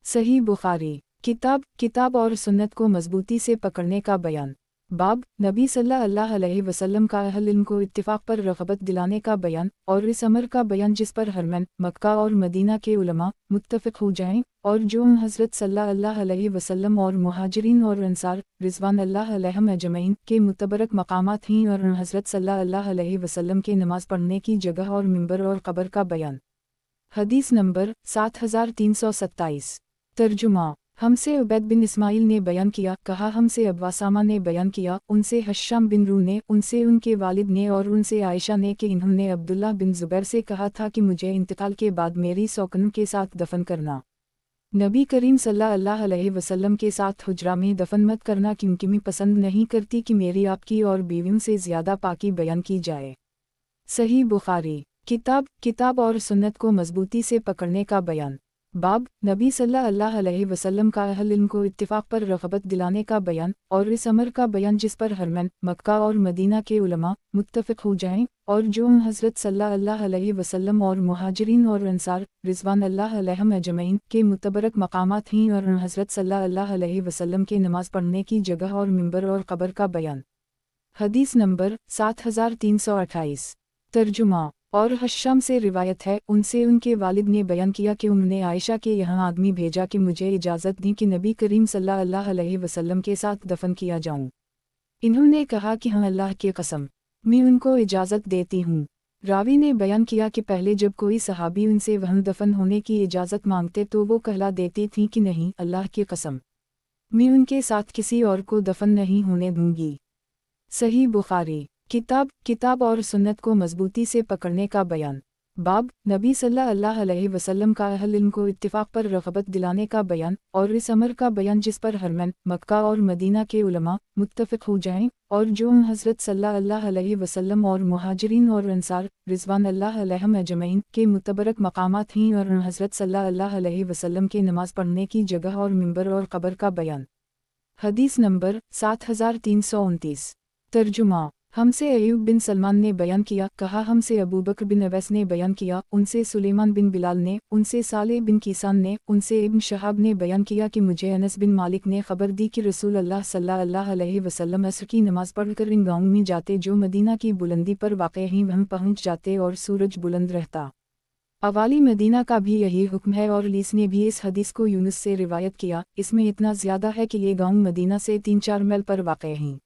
[SPEAKER 1] सही बुखारी। किताब और सुन्नत को मजबूती से पकड़ने का बयान। बाब नबी सल्लल्लाहु अलैहि वसल्लम का अहल इल्म को इत्तिफाक पर रग़बत दिलाने का बयान और इस अमर का बयान जिस पर हरमैन मक्का और मदीना के उलमा मुत्तफ़िक़ हो जाएं और जो हज़रत सल्लल्लाहु अलैहि वसल्लम और मुहाजिरीन और अंसार रिज़वान अल्लाह अलैहिम अजमईन के मुतबरक मकामात हैं और हज़रत सल्लल्लाहु अलैहि वसल्लम के नमाज़ पढ़ने की जगह और मिंबर और क़ब्र का बयान। हदीस नंबर 7327। तर्जुमा। हमसे उबैद बिन इस्माइल ने बयान किया, कहा हमसे अब्वासामा ने बयान किया, उनसे हश्शाम बिन रू ने, उनसे उनके वालिद ने और उनसे आयशा ने कि इन्होंने अब्दुल्लाह बिन ज़ुबैर से कहा था कि मुझे इंतकाल के बाद मेरी सौकन के साथ दफन करना। नबी करीम सल्लल्लाहु अलैहि वसल्लम के साथ हुजरा में दफन मत करना, क्योंकि मैं पसंद नहीं करती कि मेरी आपकी और बीवियों से ज़्यादा पाकी बयान की जाए। सही बुखारी। किताब और सुन्नत को मजबूती से पकड़ने का बयान। बाब नबी सल्लल्लाहु अलैहि वसल्लम का अहल इल्म को इत्तिफाक पर रग़बत दिलाने का बयान और इस अमर का बयान जिस पर हरमैन मक्का और मदीना के उलमा मुत्तफ़िक़ हो जाएं और जो हज़रत सल्लल्लाहु अलैहि वसल्लम और मुहाजिरीन और अंसार रिज़वान अल्लाह अलैहिम अजमईन के मुतबरक मकामात हैं और हज़रत सल्लल्लाहु अलैहि वसल्लम के नमाज़ पढ़ने की जगह और मिंबर और क़ब्र का बयान। हदीस नंबर 7328। तर्जुमा। और हश्शाम से रिवायत है, उनसे उनके वालिद ने बयान किया कि उन्होंने आयशा के यहाँ आदमी भेजा कि मुझे इजाज़त दी कि नबी करीम सल्लल्लाहु अलैहि वसल्लम के साथ दफन किया जाऊँ। इन्होंने कहा कि हाँ, अल्लाह की कसम, मैं उनको इजाज़त देती हूँ। रावी ने बयान किया कि पहले जब कोई सहाबी उनसे वहाँ दफन होने की इजाज़त मांगते तो वो कहला देती थी कि नहीं, अल्लाह की कसम, मैं उनके साथ किसी और को दफन नहीं होने दूंगी। सही बुखारी। किताब और सुन्नत को मजबूती से पकड़ने का बयान। बाब नबी सल्लल्लाहु अलैहि वसल्लम का अहल इल्म को इत्तिफाक पर रग़बत दिलाने का बयान और इस अमर का बयान जिस पर हरमैन मक्का और मदीना के उलमा मुत्तफ़िक़ हो जाएं और जो हज़रत सल्लल्लाहु अलैहि वसल्लम और मुहाजिरीन और अंसार रिज़वान अल्लाह अलैहिम अजमईन के मुतबरक मकामात हैं और हज़रत सल्लल्लाहु अलैहि वसल्लम के नमाज़ पढ़ने की जगह और मिंबर और क़ब्र का बयान। हदीस नंबर 7329। तर्जुमा। हमसे अयूब बिन सलमान ने बयान किया, कहा हमसे अबू बकर बिन अवैस ने बयान किया, उनसे सुलेमान बिन बिलाल ने, उनसे साले बिन कीसान ने, उनसे इब्न शहाब ने बयान किया कि मुझे अनस बिन मालिक ने खबर दी कि रसूल अल्लाह सल्लल्लाहु अलैहि वसल्लम असर की नमाज़ पढ़कर इन गाँव में जाते जो मदीना की बुलंदी पर वाक़े हैं, वहाँ पहुँच जाते और सूरज बुलंद रहता। अवाली मदीना का भी यही हुक्म है और लीस ने भी इस हदीस को यूनुस से रिवायत किया, इसमें इतना ज़्यादा है कि ये गाँव मदीना से 3-4 मील पर वाक़े हैं।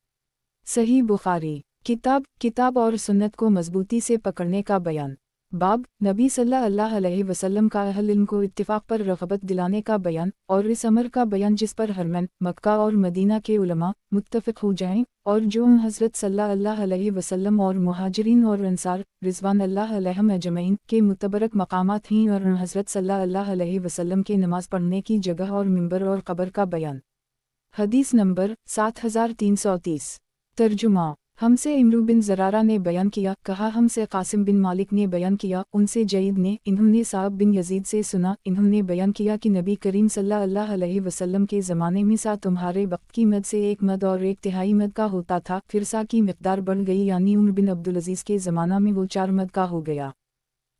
[SPEAKER 1] सही बुखारी। किताब और सुन्नत को मजबूती से पकड़ने का बयान। बाब नबी सल्लल्लाहु अलैहि वसल्लम का अहल इल्म को इत्तिफाक पर रग़बत दिलाने का बयान और इस अमर का बयान जिस पर हरमैन मक्का और मदीना के उलमा मुत्तफ़िक़ हो जाएं और जो हज़रत सल्लल्लाहु अलैहि वसल्लम और मुहाजिरीन और अंसार रिज़वान अल्लाह अलैहिम अजमईन के मुतबरक मकामात हैं और हज़रत सल्लल्लाहु अलैहि वसल्लम के नमाज़ पढ़ने की जगह और मिंबर और क़ब्र का बयान। हदीस नंबर 7330। तर्जुमा। हमसे इमरू बिन ज़रारा ने बयान किया, कहा हमसे कासिम बिन मालिक ने बयान किया, उनसे जईद ने, इन्होंने साहब बिन यजीद से सुना, इन्होंने बयान किया कि नबी करीम सल्लल्लाहु अलैहि वसल्लम के ज़माने में सा तुम्हारे वक्त की मद से 1 मद और 1/3 मद का होता था, फिर सा की मिक़दार बढ़ गई, यानी उमर बिन अब्दुल अज़ीज़ के ज़माना में वो 4 मद का हो गया।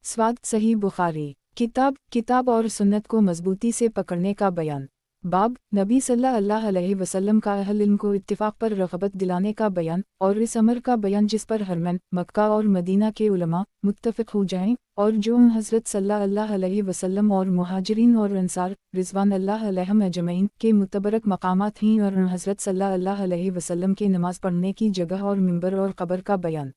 [SPEAKER 1] स्वाद। सही बुखारी। किताब और सुन्नत को मजबूती से पकड़ने का बयान। बाब नबी सल्लल्लाहु अलैहि वसल्लम का अहल इल्म को इत्तिफाक पर रग़बत दिलाने का बयान और इस अमर का बयान जिस पर हरमैन मक्का और मदीना के उलमा मुत्तफ़िक़ हो जाएं और जो हज़रत सल्लल्लाहु अलैहि वसल्लम और मुहाजिरीन और अंसार रिज़वान अल्लाह अलैहिम अजमईन के मुतबरक मकामात हैं और हज़रत सल्लल्लाहु अलैहि वसल्लम के नमाज़ पढ़ने की जगह और मिंबर और क़ब्र का बयान।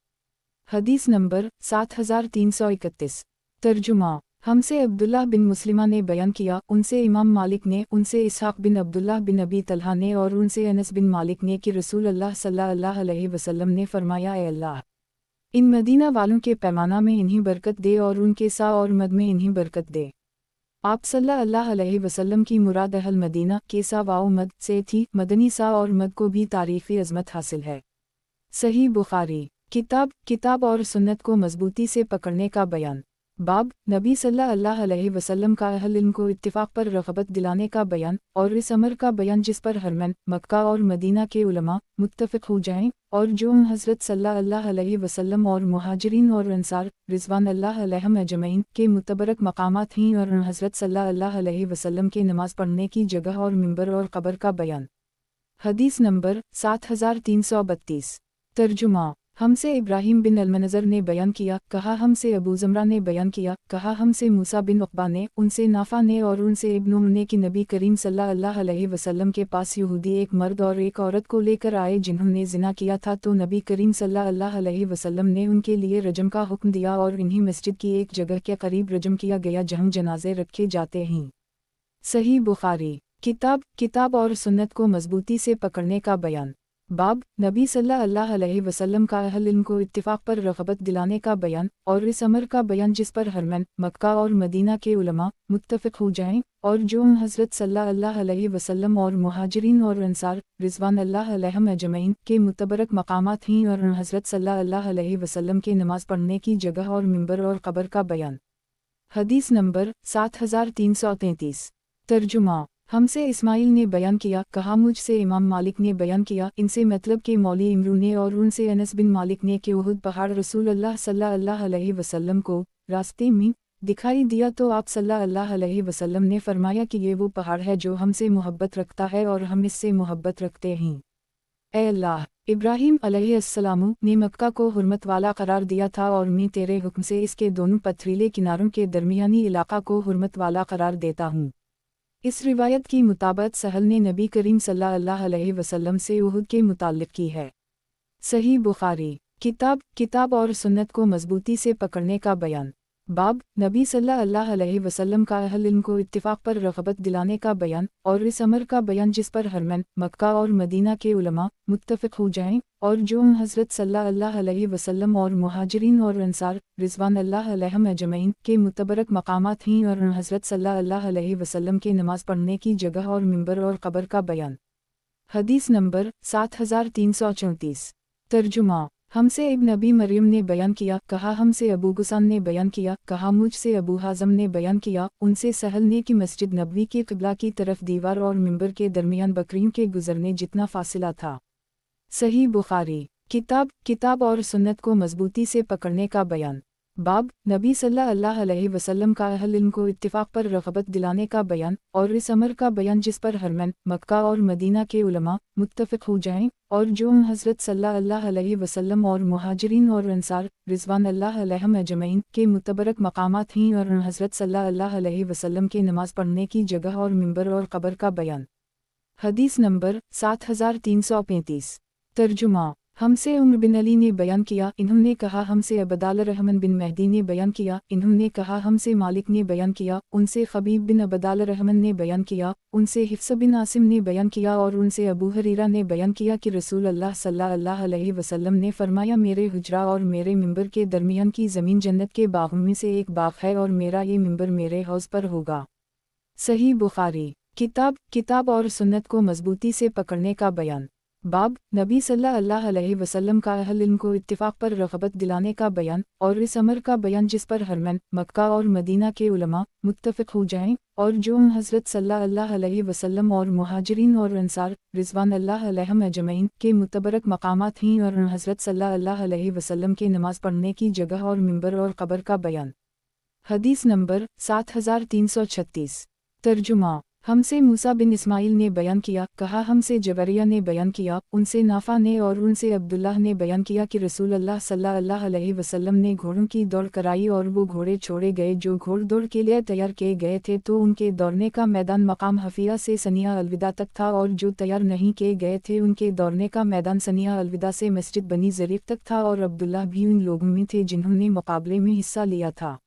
[SPEAKER 1] हदीस नंबर 7331। तर्जुमा। हमसे अब्दुल्लाह बिन मुस्लिमा ने बयान किया, उनसे इमाम मालिक ने, उनसे इसहाक बिन अब्दुल्लाह बिन अबी तलहा ने और उनसे अनस बिन मालिक ने कि रसूल अल्लाह सल्लल्लाहु अलैहि वसल्लम ने फरमाया, ए अल्लाह, इन मदीना वालों के पैमाना में इन्हीं बरकत दे और उनके सा और मद में इन्हीं बरकत दे। आप सल्लल्लाहु अलैहि वसल्लम की मुराद अहल मदीना के सा वाओ मद से थी। मदनी सा और मद को भी तारीफ़ी अज़मत हासिल है। सही बुखारी। किताब और सुन्नत को मजबूती से पकड़ने का बयान। बाब, नबी सल्लल्लाहु अलैहि वसल्लम का अहल इल्म को इत्तिफ़ाक़ पर रग़बत दिलाने का बयान और इस अमर का बयान जिस पर हरमैन, मक्का और मदीना के उलमा मुत्तफ़िक़ हो जाएं और जो हज़रत सल्लल्लाहु अलैहि वसल्लम और मुहाजिरीन और अंसार रिज़वानुल्लाह अलैहिम अजमईन के मुतबरक मकामात हैं और हज़रत सल्लल्लाहु अलैहि वसल्लम के नमाज़ पढ़ने की जगह और मिंबर और क़ब्र का बयान। हदीस नंबर 7332। तर्जुमा। हमसे इब्राहीम बिन अलमनज़र ने बयान किया, कहा हमसे अबू ज़मरा ने बयान किया, कहा हमसे मूसा बिन उक़बा ने, उनसे नाफ़ा ने और उनसे इब्न उम्र ने कि नबी करीम सल्लल्लाहु अलैहि वसल्लम के पास यहूदी एक मर्द और एक औरत को लेकर आए जिन्होंने ज़िना किया था, तो नबी करीम सल्लल्लाहु अलैहि वसल्लम ने उनके लिए रजम का हुक्म दिया और इन्हीं मस्जिद की एक जगह के करीब रजम किया गया जहाँ जनाजे रखे जाते हैं। सही बुखारी। किताब और सुन्नत को मजबूती से पकड़ने का बयान। बाब, नबी सल्लल्लाहु अलैहि वसल्लम का अहल इल्म को इत्तिफ़ाक़ पर रग़बत दिलाने का बयान और इस अमर का बयान जिस पर हरमैन, मक्का और मदीना के उलमा मुत्तफ़िक़ हो जाएं और जो हज़रत सल्लल्लाहु अलैहि वसल्लम और मुहाजिरीन और अंसार रिज़वानुल्लाह अलैहिम अजमईन के मुतबरक मकामात हैं और हज़रत सल्लल्लाहु अलैहि वसल्लम के नमाज़ पढ़ने की जगह और मिंबर और क़ब्र का बयान। हदीस नंबर 7333। तर्जुमा। हमसे इस्माइल ने बयान किया, कहा मुझसे इमाम मालिक ने बयान किया, इनसे मतलब के मौली इमरू ने और उनसे अनस बिन मालिक ने कि उहुद पहाड़ रसूलुल्लाह सल्लल्लाहु अलैहि वसल्लम को रास्ते में दिखाई दिया तो आप सल्लल्लाहु अलैहि वसल्लम ने फरमाया कि ये वो पहाड़ है जो हमसे मोहब्बत रखता है और हम इससे मोहब्बत रखते हैं। ए अल्लाह, इब्राहीम अलैहिस्सलाम ने मक्का को हुर्मत वाला करार दिया था और मैं तेरे हुक्म से इसके दोनों पथरीले किनारों के दरमियानी इलाका को हुर्मत वाला करार देता हूँ। इस रिवायत की मुताबिक सहल ने नबी करीम सल्लल्लाहु अलैहि वसल्लम से उहुद के मुताल्लिक़ की है। सही बुखारी। किताब और सुन्नत को मजबूती से पकड़ने का बयान। बाब, नबी सल्लल्लाहु अलैहि वसल्लम का अहल इल्म को इत्तिफ़ाक़ पर रग़बत दिलाने का बयान और इस अमर का बयान जिस पर हरमैन, मक्का और मदीना के उलमा मुत्तफ़िक़ हो जाएं और जो हज़रत सल्लल्लाहु अलैहि वसल्लम और मुहाजिरीन और अंसार रिज़वानुल्लाह अलैहिम अजमईन के मुतबरक मकामात हैं और हज़रत सल्लल्लाहु अलैहि वसल्लम के नमाज़ पढ़ने की जगह और मिंबर और क़ब्र का बयान। हदीस नंबर 7334। तर्जुमा। हमसे इब्न अबी मरियम ने बयान किया, कहा हमसे अबू गुसान ने बयान किया, कहा मुझसे अबू हाज़म ने बयान किया, उनसे सहल ने कि मस्जिद नबवी के क़िबला की तरफ दीवार और मिंबर के दरमियान बकरियों के गुजरने जितना फासिला था। सही बुखारी। किताब और सुन्नत को मजबूती से पकड़ने का बयान। बाब, नबी सल्लल्लाहु अलैहि वसल्लम का अहल इल्म को इत्तिफ़ाक़ पर रग़बत दिलाने का बयान और इस अमर का बयान जिस पर हरमैन, मक्का और मदीना के उलमा मुत्तफ़िक़ हो जाएं और जो हज़रत सल्लल्लाहु अलैहि वसल्लम और मुहाजिरीन और अंसार रिज़वानुल्लाह अलैहिम अजमईन के मुतबरक मकामात हैं और हज़रत सल्लल्लाहु अलैहि वसल्लम के नमाज़ पढ़ने की जगह और मिंबर और क़ब्र का बयान। हदीस नंबर 7335। तर्जुमा। हमसे उम्र बिन अली ने बयान किया, इन्होंने कहा हमसे अबदाल रहमान बिन मेहदी ने बयान किया, इन्होंने कहा हमसे मालिक ने बयान किया, उनसे खबीब बिन अबदाल रहमान ने बयान किया, उनसे हिफ्स बिन आसिम ने बयान किया और उनसे अबू हरीरा ने बयान किया कि रसूलुल्लाह सल्लल्लाहु अलैहि वसल्लम ने फरमाया, मेरे हुजरा और मेरे मिंबर के दरमियान की ज़मीन जन्नत के बागों में से एक बाग है और मेरा ये मिंबर मेरे हौज़ पर होगा। सही बुखारी। किताब और सुन्नत को मजबूती से पकड़ने का बयान। बाब, नबी सल्लल्लाहु अलैहि वसल्लम का अहल इल्म को इत्तिफ़ाक़ पर रग़बत दिलाने का बयान और इस अमर का बयान जिस पर हरमैन, मक्का और मदीना के उलमा मुत्तफ़िक़ हो जाएं और जो हज़रत सल्लल्लाहु अलैहि वसल्लम और मुहाजिरीन और अंसार रिज़वानुल्लाह अलैहिम अजमईन के मुतबरक मकामात हैं और हज़रत सल्लल्लाहु अलैहि वसल्लम के नमाज़ पढ़ने की जगह और मिंबर और क़ब्र का बयान। हदीस नंबर 7336। तर्जुमा। हमसे मूसा बिन इस्माइल ने बयान किया, कहा हमसे जबरिया ने बयान किया, उनसे नाफ़ा ने और उनसे अब्दुल्लाह ने बयान किया कि रसूलुल्लाह सल्लल्लाहु अलैहि वसल्लम ने घोड़ों की दौड़ कराई और वो घोड़े छोड़े गए जो घोड़ दौड़ के लिए तैयार किए गए थे, तो उनके दौड़ने का मैदान मकाम हफिया से सनिया अलविदा तक था और जो तैयार नहीं किए गए थे उनके दौड़ने का मैदान सनिया अलविदा से मस्जिद बनी ज़रीफ़ तक था और अब्दुल्लाह भी उन लोगों में थे जिन्होंने मुकाबले में हिस्सा लिया था।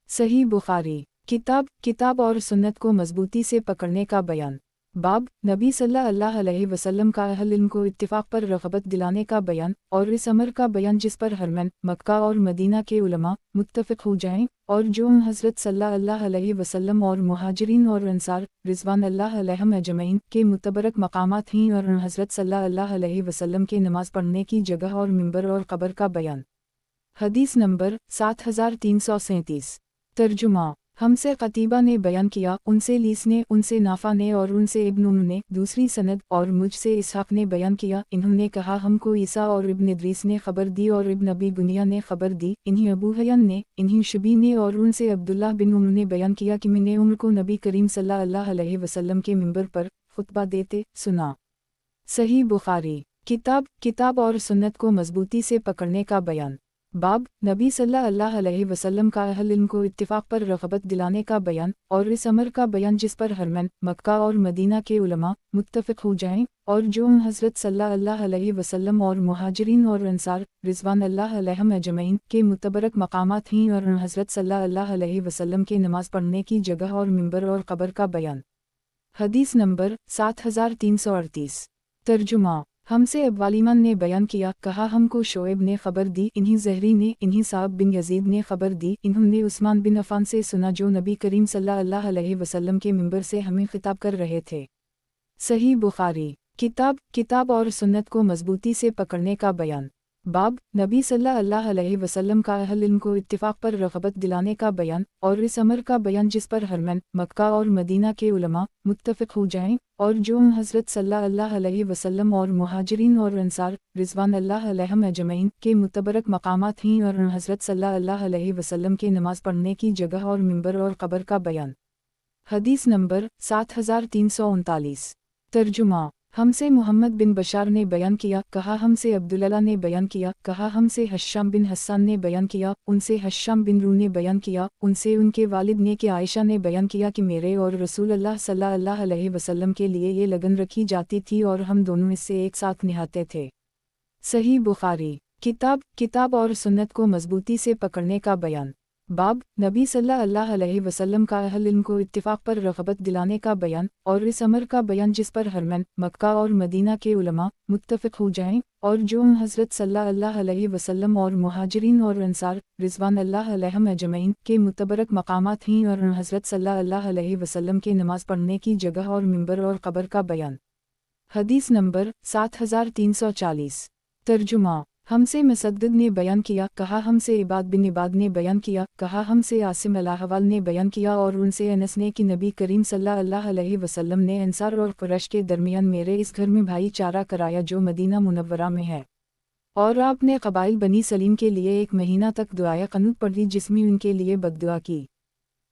[SPEAKER 1] सही बुखारी। किताब और सुन्नत को मजबूती से पकड़ने का बयान। बाब, नबी सल्लल्लाहु अलैहि वसल्लम का अहल इल्म को इत्तिफाक पर रग़बत दिलाने का बयान और इस अमर का बयान जिस पर हरमैन, मक्का और मदीना के उलमा मुत्तफ़िक़ हो जाएं और जो हज़रत सल्लल्लाहु अलैहि वसल्लम और मुहाजिरीन और अंसार रिज़वानुल्लाह अलैहिम अजमईन के मुतबरक मकामात हैं और हज़रत सल्लल्लाहु अलैहि वसल्लम के नमाज़ पढ़ने की जगह और मिंबर और क़ब्र का बयान। हदीस नंबर 7337। तर्जुमा। हमसे क़तीबा ने बयान किया, उनसे लीस ने, उनसे नाफ़ा ने और उनसे इब्न ने दूसरी सनद और मुझसे इसहाक़ ने बयान किया, इन्होंने कहा हमको ईसा और इब्न इद्रीस ने ख़बर दी और इब्न अबी दुनिया ने ख़बर दी, इन्हीं अबू हयन ने, इन्हीं शुबी ने और उनसे अब्दुल्लाह बिन उम्र ने बयान किया कि मैंने उनको नबी करीम सल्लल्लाहु अलैहि वसल्लम के मिंबर पर खुतबा देते सुना। सही बुखारी। किताब और सुन्नत को मजबूती से पकड़ने का बयान। बाब, नबी सल्लल्लाहु अलैहि वसल्लम का अहल इल्म को इत्तिफाक पर रग़बत दिलाने का बयान और इस अमर का बयान जिस पर हरमैन, मक्का और मदीना के उलमा मुत्तफ़िक़ हो जाएं और जो हज़रत सल्लल्लाहु अलैहि वसल्लम और मुहाजिरीन और अंसार रिज़वानुल्लाह अलैहिम अजमईन के मुतबरक मकामात हैं और हज़रत सल्लल्लाहु अलैहि वसल्लम के नमाज़ पढ़ने की जगह और मिंबर और क़ब्र का बयान। हदीस नंबर 7338। तर्जुमा। हमसे अब्वालिमान ने बयान किया, कहा हमको शोएब ने ख़बर दी, इन्हीं ज़हरी ने, इन्हीं साब बिन यज़ीद ने ख़बर दी, इन्होंने उस्मान बिन अफ़ान से सुना जो नबी करीम सल्लल्लाहु अलैहि वसल्लम के मिंबर से हमें ख़िताब कर रहे थे। सही बुखारी। किताब और सुन्नत को मजबूती से पकड़ने का बयान। बाब, नबी सल्लल्लाहु अलैहि वसल्लम का अहल इल्म को इत्तिफाक पर रग़बत दिलाने का बयान और इस अमर का बयान जिस पर हरमैन, मक्का और मदीना के उलमा मुत्तफ़िक़ हो जाएं और जो हज़रत सल्लल्लाहु अलैहि वसल्लम और मुहाजिरीन और अंसार रिज़वानुल्लाह अलैहिम अजमईन के मुतबरक मकामात हैं और हज़रत सल्लल्लाहु अलैहि वसल्लम के नमाज़ पढ़ने की जगह और मिंबर और क़ब्र का बयान। हदीस नंबर 7339। तर्जुमा। हमसे मोहम्मद बिन बशार ने बयान किया, कहा हमसे अब्दुल्लाह ने बयान किया, कहा हमसे हश्शाम बिन हस्सान ने बयान किया, उनसे हश्शाम बिन रू ने बयान किया, उनसे उनके वालिद ने कि आयशा ने बयान किया कि मेरे और रसूलुल्लाह सल्लल्लाहु अलैहि वसल्लम के लिए ये लगन रखी जाती थी और हम दोनों इससे एक साथ नहाते थे। सही बुखारी। किताब और सुन्नत को मजबूती से पकड़ने का बयान। बाब, नबी सल्लल्लाहु अलैहि वसल्लम का अहल इल्म को इत्तिफाक पर रग़बत दिलाने का बयान और इस अमर का बयान जिस पर हरमैन, मक्का और मदीना के उलमा मुत्तफ़िक़ हो जाएं और जो हज़रत सल्लल्लाहु अलैहि वसल्लम और मुहाजिरीन और अंसार रिज़वानुल्लाह अलैहिम अजमईन के मुतबरक मकामात हैं और हज़रत सल्लल्लाहु अलैहि वसल्लम के नमाज़ पढ़ने की जगह और मिंबर और क़ब्र का बयान। हदीस नंबर 7340। तर्जुमा। हमसे मुसद्दिद ने बयान किया, कहा हमसे इबाद बिन इबाद ने बयान किया, कहा हमसे आसिम अल-अहवल ने बयान किया और उनसे अनस ने कि नबी करीम सल्लल्लाहु अलैहि वसल्लम ने अंसार और कुरैश के दरमियान मेरे इस घर में भाईचारा कराया जो मदीना मुनव्वरा में है और आपने क़बाइल बनी सलीम के लिए 1 महीना तक दुआए क़नूत पढ़ी जिसमें उनके लिए बद्दुआ की।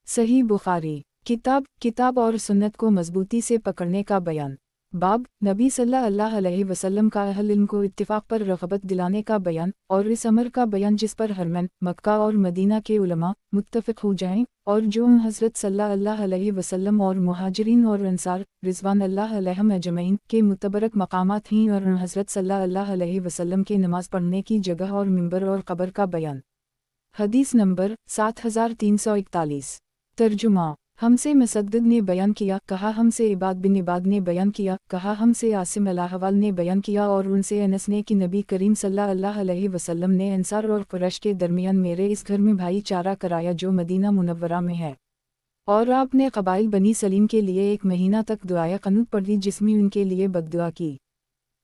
[SPEAKER 1] सही बुखारी। किताब और सुन्नत को मजबूती से पकड़ने का बयान। बाब, नबी सल्लल्लाहु अलैहि वसल्लम का अहल इल्म को इत्तिफाक पर रग़बत दिलाने का बयान और इस अमर का बयान जिस पर हरमैन, मक्का और मदीना के उलमा मुत्तफ़िक़ हो जाएं और जो हज़रत सल्लल्लाहु अलैहि वसल्लम और मुहाजिरीन और अंसार रिज़वानुल्लाह अलैहिम अजमईन के मुतबरक मकामात हैं और हज़रत सल्लल्लाहु अलैहि वसल्लम के नमाज़ पढ़ने की जगह और मिंबर और क़ब्र का बयान। हदीस नंबर 7341। तर्जुमा। हमसे मुसद्दिद ने बयान किया, कहा हमसे इबाद बिन इबाद ने बयान किया, कहा हमसे आसिम अल-अहवल ने बयान किया और उनसे अनस ने कि नबी करीम सल्लल्लाहु अलैहि वसल्लम ने अंसार और कुरैश के दरमियान मेरे इस घर में भाईचारा कराया जो मदीना मुनव्वरा में है और आपने क़बाइल बनी सलीम के लिए 1 महीना तक दुआए क़नूत पढ़ी जिसमें उनके लिए बद्दुआ की।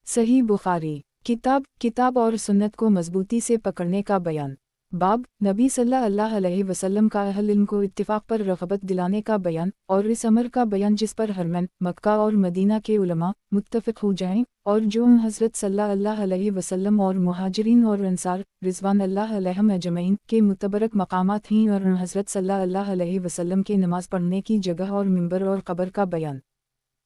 [SPEAKER 1] सही बुखारी। किताब और सुन्नत को मजबूती से पकड़ने का बयान। बाब, नबी सल्लल्लाहु अलैहि वसल्लम का अहल इल्म को इत्तिफाक पर रग़बत दिलाने का बयान और इस अमर का बयान जिस पर हरमैन, मक्का और मदीना के उलमा मुत्तफ़िक़ हो जाएं और जो हज़रत सल्लल्लाहु अलैहि वसल्लम और मुहाजिरीन और अंसार रिज़वानुल्लाह अलैहिम अजमईन के मुतबरक मकामात हैं और हज़रत सल्लल्लाहु अलैहि वसल्लम के नमाज़ पढ़ने की जगह और मिंबर और क़ब्र का बयान।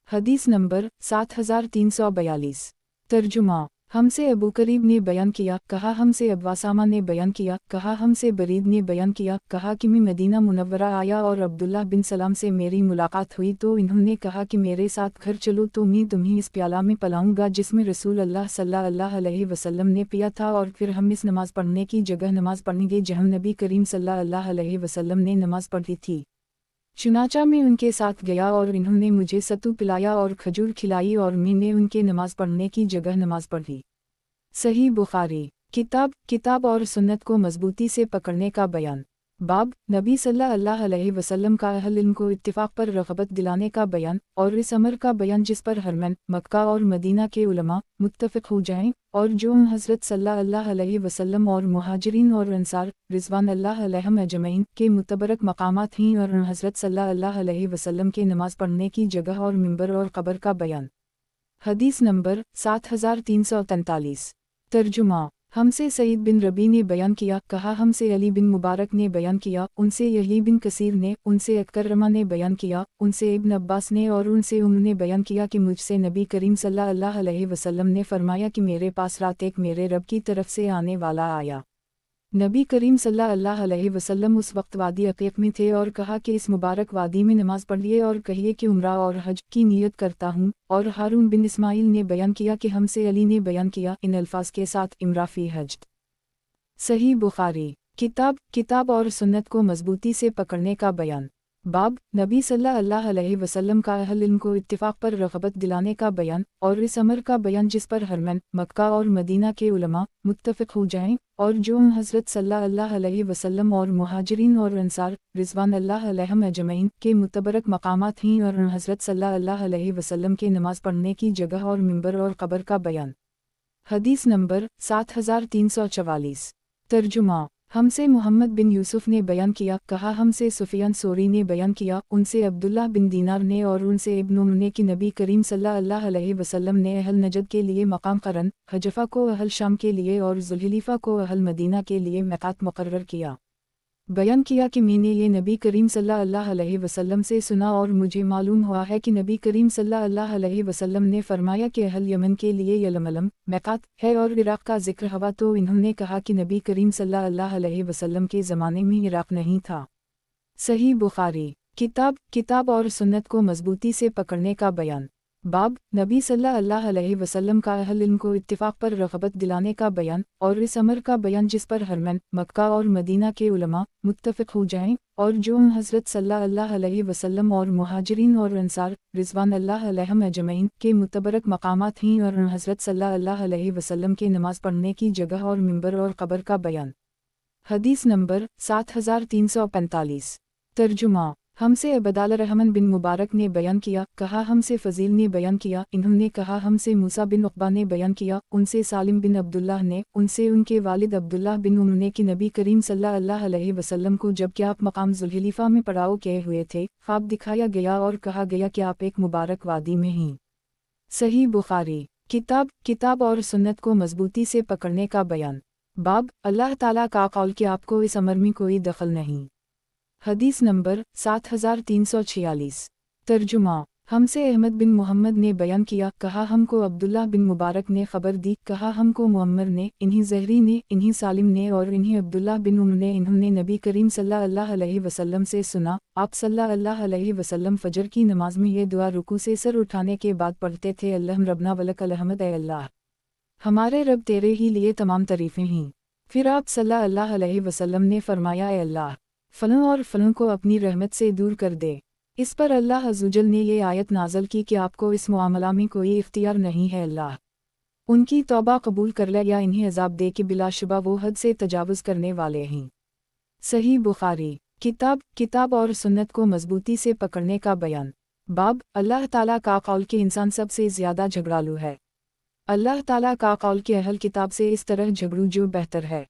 [SPEAKER 1] हदीस नंबर 7342। तर्जुमा। हमसे अबू करीब ने बयान किया, कहा हमसे अब्बासामा ने बयान किया, कहा हमसे बरीद ने बयान किया, कहा कि मैं मदीना मुनव्वरा आया और अब्दुल्लाह बिन सलाम से मेरी मुलाकात हुई तो इन्होंने कहा कि मेरे साथ घर चलो तो मैं तुम्हें इस प्याला में पिलाऊंगा जिसमें रसूल अल्लाह सल्लल्लाहु अलैहि वसल्लम ने पिया था, और फिर हम इस नमाज पढ़ने की जगह नमाज पढ़ने गए जहाँ नबी करीम सल्लल्लाहु अलैहि वसल्लम ने नमाज पढ़ी थी। चुनाचा मैं उनके साथ गया और इन्होंने मुझे सत्तू पिलाया और खजूर खिलाई और मैंने उनके नमाज पढ़ने की जगह नमाज पढ़ी। सही बुखारी। किताब और सुन्नत को मजबूती से पकड़ने का बयान। बाब, नबी सल्लल्लाहु अलैहि वसल्लम का अहल इल्म को इत्तिफाक पर रग़बत दिलाने का बयान और इस अमर का बयान जिस पर हरमैन, मक्का और मदीना के उलमा मुत्तफ़िक़ हो जाएं और जो हज़रत सल्लल्लाहु अलैहि वसल्लम और मुहाजिरीन और अंसार रिज़वान अल्लाह अलैहिम अजमईन के मुतबरक मकामात हैं और हज़रत सल्लल्लाहु अलैहि वसल्लम के नमाज पढ़ने की जगह और मिंबर और क़ब्र का बयान। हदीस नंबर 7343। तर्जुमा। हमसे सईद बिन रबी ने बयान किया, कहा हमसे अली बिन मुबारक ने बयान किया, उनसे यही बिन कसीर ने, उनसे अकरमा ने बयान किया, उनसे इब्न अब्बास ने और उनसे उन्होंने बयान किया कि मुझसे नबी करीम सल्लल्लाहु अलैहि वसल्लम ने फरमाया कि मेरे पास रात एक मेरे रब की तरफ से आने वाला आया। नबी करीम सल्लल्लाहु अलैहि वसल्लम उस वक्त वादी अक़ीक़ में थे और कहा कि इस मुबारक वादी में नमाज पढ़िए और कहिए कि उम्रा और हज की नियत करता हूँ। और हारून बिन इस्माइल ने बयान किया कि हमसे अली ने बयान किया इन अल्फाज के साथ इम्रा फ़ी हज। सही बुखारी। किताब और सुन्नत को मजबूती से पकड़ने का बयान। बाब, नबी सल्लल्लाहु अलैहि वसल्लम का अहल इल्म को इत्तिफाक पर रग़बत दिलाने का बयान और इस अमर का बयान जिस पर हरमैन, मक्का और मदीना के उलमा मुत्तफ़िक़ हो जाएं और जो हज़रत सल्लल्लाहु अलैहि वसल्लम और मुहाजिरीन और अंसार रिज़वान अल्लाह अलैहिम अजमईन के मुतबरक मकामात हैं और हज़रत सल्लल्लाहु अलैहि वसल्लम के नमाज पढ़ने की जगह और मिंबर और क़ब्र का बयान। हदीस नंबर 7344। तर्जुमा। हमसे मोहम्मद बिन यूसुफ ने बयान किया, कहा हमसे सुफियान सोरी ने बयान किया, उनसे अब्दुल्लाह बिन दीनार ने और उनसे इब्न उम्र ने कि नबी करीम सल्लल्लाहु अलैहि वसल्लम ने अहल नजद के लिए मकाम क़रन, हजफ़ा को अहल शाम के लिए और ज़ुल्हलीफ़ा को अहल मदीना के लिए मिक़ात मुक़र्रर किया। बयान किया कि मैंने ये नबी करीम सल्लल्लाहु अलैहि वसल्लम से सुना और मुझे मालूम हुआ है कि नबी करीम सल्लल्लाहु अलैहि वसल्लम ने फरमाया कि अहल यमन के लिए यलमलम मिक़ात है और इराक़ का ज़िक्र हुआ तो इन्होंने कहा कि नबी करीम सल्लल्लाहु अलैहि वसल्लम के ज़माने में इराक़ नहीं था। सही बुखारी। किताब और सुन्नत को मजबूती से पकड़ने का बयान। बाब, नबी सल्लल्लाहु अलैहि वसल्लम का अहल इल्म को इत्तिफाक पर रग़बत दिलाने का बयान और इस अमर का बयान जिस पर हरमैन, मक्का और मदीना के उलमा मुत्तफ़िक़ हो जाएं और जो हज़रत सल्लल्लाहु अलैहि वसल्लम और मुहाजिरीन और अंसार रिज़वान अल्लाह अलैहिम अजमईन के मुतबरक मकामात हैं और हज़रत सल्लल्लाहु अलैहि वसल्लम के नमाज पढ़ने की जगह और मिंबर और क़ब्र का बयान। हदीस नंबर 7345। तर्जुमा। हमसे अबदाल रहमान बिन मुबारक ने बयान किया, कहा हमसे फ़ज़ील ने बयान किया, इन्होंने कहा हमसे मूसा बिन उक़बा ने बयान किया, उनसे सालिम बिन अब्दुल्लाह ने, उनसे उनके वालिद अब्दुल्लाह बिन उम्र ने कि नबी करीम सल्लल्लाहु अलैहि वसल्लम को जब कि आप मकाम ज़ुल्हलीफ़ा में पड़ाव किए हुए थे, ख्वाब दिखाया गया और कहा गया कि आप एक मुबारक वादी में हैं। सही बुखारी। किताब और सुन्नत को मजबूती से पकड़ने का बयान। बाब, अल्लाह ताला का कौल कि आपको इस अमर में कोई दखल नहीं। हदीस नंबर 7346। तर्जुमा। हमसे अहमद बिन मोहम्मद ने बयान किया, कहा हमको अब्दुल्लाह बिन मुबारक ने खबर दी, कहा हमको मुअम्मर ने, इन्हीं ज़हरी ने, इन्हीं सालिम ने और इन्हीं अब्दुल्लाह बिन उम्र ने, इन्होंने नबी करीम सल्लल्लाहु अलैहि वसल्लम से सुना, आप सल्लल्लाहु अलैहि वसल्लम फ़जर की नमाज में ये दुआ रुकू से सर उठाने के बाद पढ़ते थे, अल्लाहुम रब्बना वलकल हम्द, ऐ अल्लाह हमारे रब तेरे ही लिए तमाम तारीफ़ें हैं। फिर आप सल्लल्लाहु अलैहि वसल्लम ने फरमाया, ऐ अल्लाह फ़लों और फ़लों को अपनी रहमत से दूर कर दे। इस पर अल्लाह अज़्ज़वजल ने ये आयत नाज़ल की कि आपको इस मामला में कोई इख्तियार नहीं है, अल्लाह उनकी तौबा कबूल कर ले या इन्हें अज़ाब दे कि बिलाशुबा वो हद से तजावुज़ करने वाले हैं। सही बुखारी। किताब और सुन्नत को मजबूती से पकड़ने का बयान। बाब, अल्लाह ताला का कौल कि इंसान सबसे ज़्यादा झगड़ालू है। अल्लाह ताला का कौल कि अहल किताब से इस तरह झगड़ू जो बेहतर है।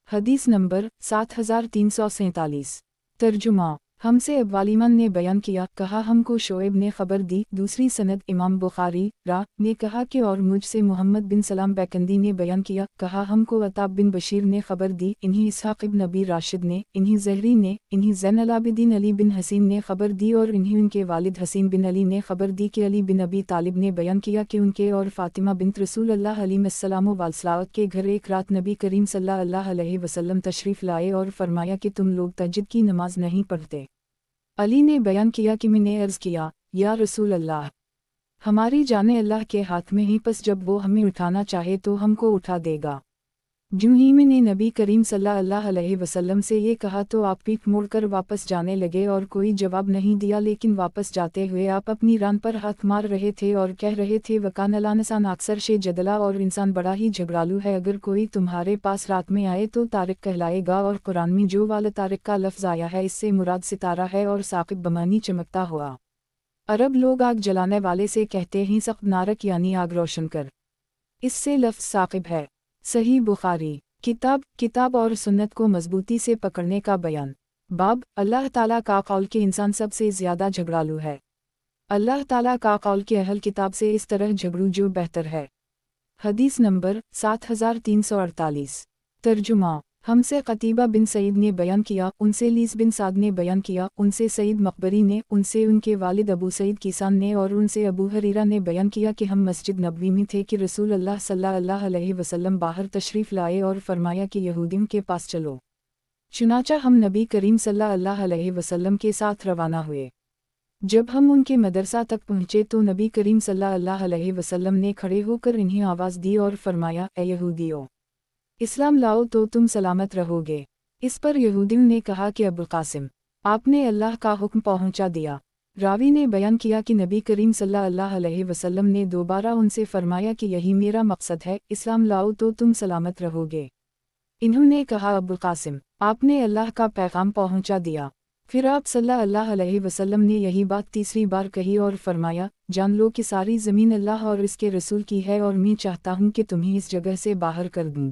[SPEAKER 1] हदीस नंबर 7347। तर्जुमा। हमसे अब्वालिमान ने बयान किया, कहा हमको शोएब ने खबर दी। दूसरी सनद इमाम बुखारी ने कहा कि और मुझसे मोहम्मद बिन सलाम बैकंदी ने बयान किया, कहा हमको अताब बिन बशीर ने खबर दी। इन्हीं इसहाक इब्न नबी राशिद ने, इन्हीं ज़हरी ने, इन्हीं ज़ैन अलाबिदीन अली बिन हसीन ने खबर दी और इन्हीं उनके वालिद हसीन बिन अली ने खबर दी कि अली बिन अबी तालिब ने बयान किया कि उनके और फ़ातिमा बिन्त रसूल अल्लाह अलैहिस्सलाम वालसलावत के घर एक रात नबी करीम सल्लल्लाहु अलैहि वसल्लम तशरीफ़ लाए और फरमाया कि तुम लोग तहज्जुद की नमाज नहीं पढ़ते। अली ने बयान किया कि मैंने अर्ज़ किया, या रसूल अल्लाह, हमारी जाने अल्लाह के हाथ में ही, बस जब वो हमें उठाना चाहे तो हमको उठा देगा। यूं ही मैंने नबी करीम सल्लल्लाहु अलैहि वसल्लम से ये कहा तो आप पीठ मोड़कर वापस जाने लगे और कोई जवाब नहीं दिया, लेकिन वापस जाते हुए आप अपनी रान पर हाथ मार रहे थे और कह रहे थे, वकान अलानसान अक्सर शे जदला, और इंसान बड़ा ही झगड़ालू है। अगर कोई तुम्हारे पास रात में आए तो तारिक कहलाएगा, और कुरान में जो वाला तारिक का लफ्ज़ आया है इससे मुराद सितारा है और साक़िब बमानी चमकता हुआ। अरब लोग आग जलाने वाले से कहते हैं सख्त नारक, यानी आग रोशन कर, इससे लफ्ज़ साक़िब है। सही बुखारी किताब और सुन्नत को मजबूती से पकड़ने का बयान। बाब, अल्लाह ताला का कौल के इंसान सबसे ज़्यादा झगड़ालू है। अल्लाह ताला का कौल के अहल किताब से इस तरह झगड़ू जो बेहतर है। हदीस नंबर 7348। तर्जुमा। हमसे क़तीबा बिन सईद ने बयान किया, उनसे लीस बिन साद ने बयान किया, उनसे सईद मकबरी ने, उनसे उनके वालिद अबू सईद किसान ने और उनसे अबू हरीरा ने बयान किया कि हम मस्जिद नबवी में थे कि रसूल अल्लाह सल्लल्लाहु अलैहि वसल्लम बाहर तशरीफ़ लाए और फरमाया कि यहूदियों के पास चलो। चुनाचा हम नबी करीम सल्लल्लाहु अलैहि वसल्लम के साथ रवाना हुए। जब हम उनके मदरसा तक पहुँचे तो नबी करीम सल्लल्लाहु अलैहि वसल्लम ने खड़े होकर इन्हें आवाज़ दी और फरमाया, ए यहूदियों, इस्लाम लाओ तो तुम सलामत रहोगे। इस पर यहूदियों ने कहा कि अबुल कासिम, आपने अल्लाह का हुक्म पहुंचा दिया। रावी ने बयान किया कि नबी करीम सल्लल्लाहु अलैहि वसल्लम ने दोबारा उनसे फरमाया कि यही मेरा मकसद है, इस्लाम लाओ तो तुम सलामत रहोगे। इन्होंने कहा, अबुल कासिम, आपने अल्लाह का पैगाम पहुंचा दिया। फिर आप सल्लल्लाहु अलैहि वसल्लम ने यही बात तीसरी बार कही और फरमाया, जान लो कि सारी ज़मीन अल्लाह और इसके रसूल की है और मैं चाहता हूँ कि तुम्हें इस जगह से बाहर कर दूँ।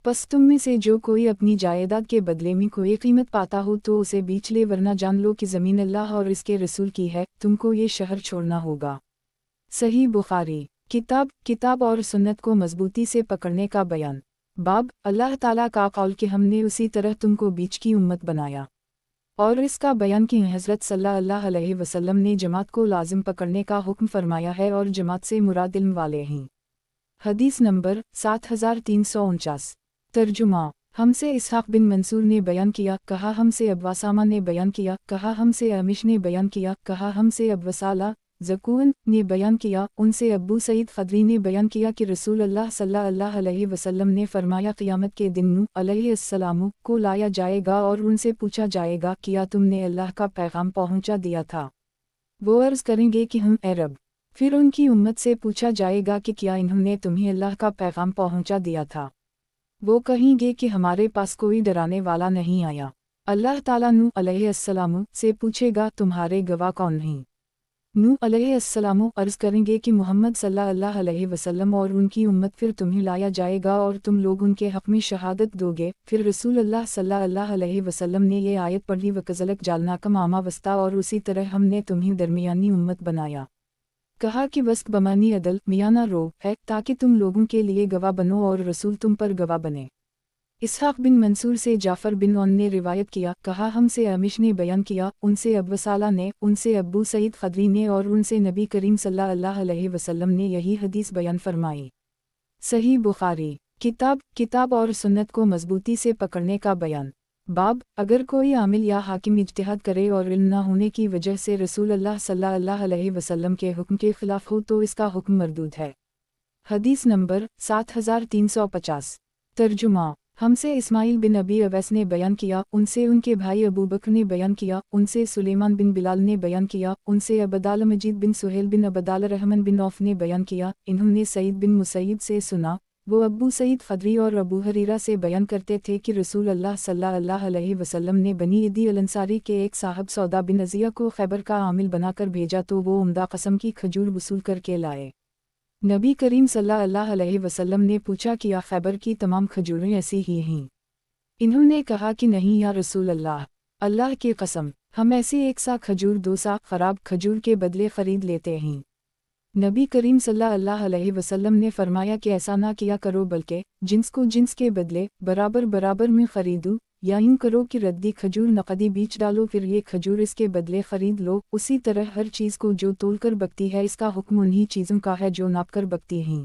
[SPEAKER 1] बस तुम में से जो कोई अपनी जायदाद के बदले में कोई कीमत पाता हो तो उसे बेच ले, वरना जान लो कि ज़मीन अल्लाह और इसके रसूल की है, तुमको ये शहर छोड़ना होगा। सही बुखारी किताब और सुन्नत को मजबूती से पकड़ने का बयान। बाब, अल्लाह ताला का कौल कि हमने उसी तरह तुमको बीच की उम्मत बनाया, और इसका बयान कि हज़रत सल्लल्लाहु अलैहि वसल्लम ने जमात को लाजिम पकड़ने का हुक्म फरमाया है और जमात से मुराद इल्म वाले हैं। हदीस नंबर 7349। तर्जुमा। हमसे इसहाक बिन मंसूर ने बयान किया, कहा हमसे अब्वासामा ने बयान किया, कहा हमसे अमिश ने बयान किया, कहा हमसे अब्वसाला ज़कून ने बयान किया, उनसे अब्बू सईद ख़दरी ने बयान किया कि रसूल अल्लाह सल्लल्लाहु अलैहि वसल्लम ने फरमाया, क़ियामत के दिन नूह अलैहिस्सलाम को लाया जाएगा और उनसे पूछा जाएगा, क्या तुमने अल्लाह का पैगाम पहुँचा दिया था? वो अर्ज़ करेंगे कि हम ए रब। फिर उनकी उम्मत से पूछा जाएगा कि क्या इन्होंने तुम्हें अल्लाह का पैगाम पहुँचा दिया था? वो कहेंगे कि हमारे पास कोई डराने वाला नहीं आया। अल्लाह ताला नूह अलैहिस्सलाम से पूछेगा, तुम्हारे गवाह कौन हैं? नूह अलैहिस्सलाम अर्ज़ करेंगे कि मोहम्मद सल्लल्लाहु अलैहि वसल्लम और उनकी उम्मत। फिर तुम्हें लाया जाएगा और तुम लोग उनके हक़ में शहादत दोगे। फिर रसूल अल्लाह सल्लल्लाहु अलैहि वसल्लम ने ये आयत पढ़ी, वकज़लक जालनाकुम आमा वस्ता, और उसी तरह हमने तुम्हें दरमियानी उम्मत बनाया। कहा कि वस्त बमानी अदल मियाना रो है, ताकि तुम लोगों के लिए गवाह बनो और रसूल तुम पर गवाह बने। इसहाक बिन मंसूर से जाफ़र बिन औन ने रिवायत किया, कहा हमसे अमिश ने बयान किया, उनसे अब्वसाला ने, उनसे अब्बू सईद ख़दरी ने और उनसे नबी करीम सल्लल्लाहु अलैहि वसल्लम ने यही हदीस बयान फरमाई। सही बुखारी किताब और सुन्नत को मजबूती से पकड़ने का बयान। बाब, अगर कोई आमिल या हाकिम इज्तिहाद करे और इल्म न होने की वजह से रसूल अल्लाह सल्लल्लाहु अलैहि वसल्लम के हुक्म के खिलाफ हो तो इसका हुक्म मरदूद है। हदीस नंबर 7350। तर्जुमा। हमसे इस्माइल बिन अबी अवैस ने बयान किया, उनसे उनके भाई अबू बकर ने बयान किया, उनसे सुलेमान बिन बिलाल ने बयान किया, उनसे अबदाल मजीद बिन सुहेल बिन अबदाल रहमान बिन औफ ने बयान किया, इन्होंने सईद बिन मुसैयब से सुना, वो अब्बू सईद ख़दरी और अबू हरीरा से बयान करते थे कि रसूल अल्लाह सल्लल्लाहु अलैहि वसल्लम ने बनी इदी अल-अंसारी के एक साहब सौदा बिन अज़िया को खैबर का आमिल बनाकर भेजा तो वो उम्दा कस्म की खजूर वसूल करके लाए। नबी करीम सल्लल्लाहु अलैहि वसल्लम ने पूछा, क्या खैबर की तमाम खजूरें ऐसी ही हैं? इन्होंने कहा कि नहीं या रसूल अल्लाह, अल्लाह की कसम, ہم ایسے ایک سا کھجور 2 سا خراب کھجور کے بدلے خرید لیتے ہیں۔ نبی کریم صلی اللہ علیہ وسلم نے فرمایا کہ ایسا نہ کیا کرو بلکہ جنس کو جنس کے بدلے برابر برابر میں خریدو، یا یوں کرو کہ ردی کھجور نقدی بیچ ڈالو پھر یہ کھجور اس کے بدلے خرید لو۔ اسی طرح ہر چیز کو جو تول کر بکتی ہے اس کا حکم انہی چیزوں کا ہے جو ناپ کر بکتی ہیں۔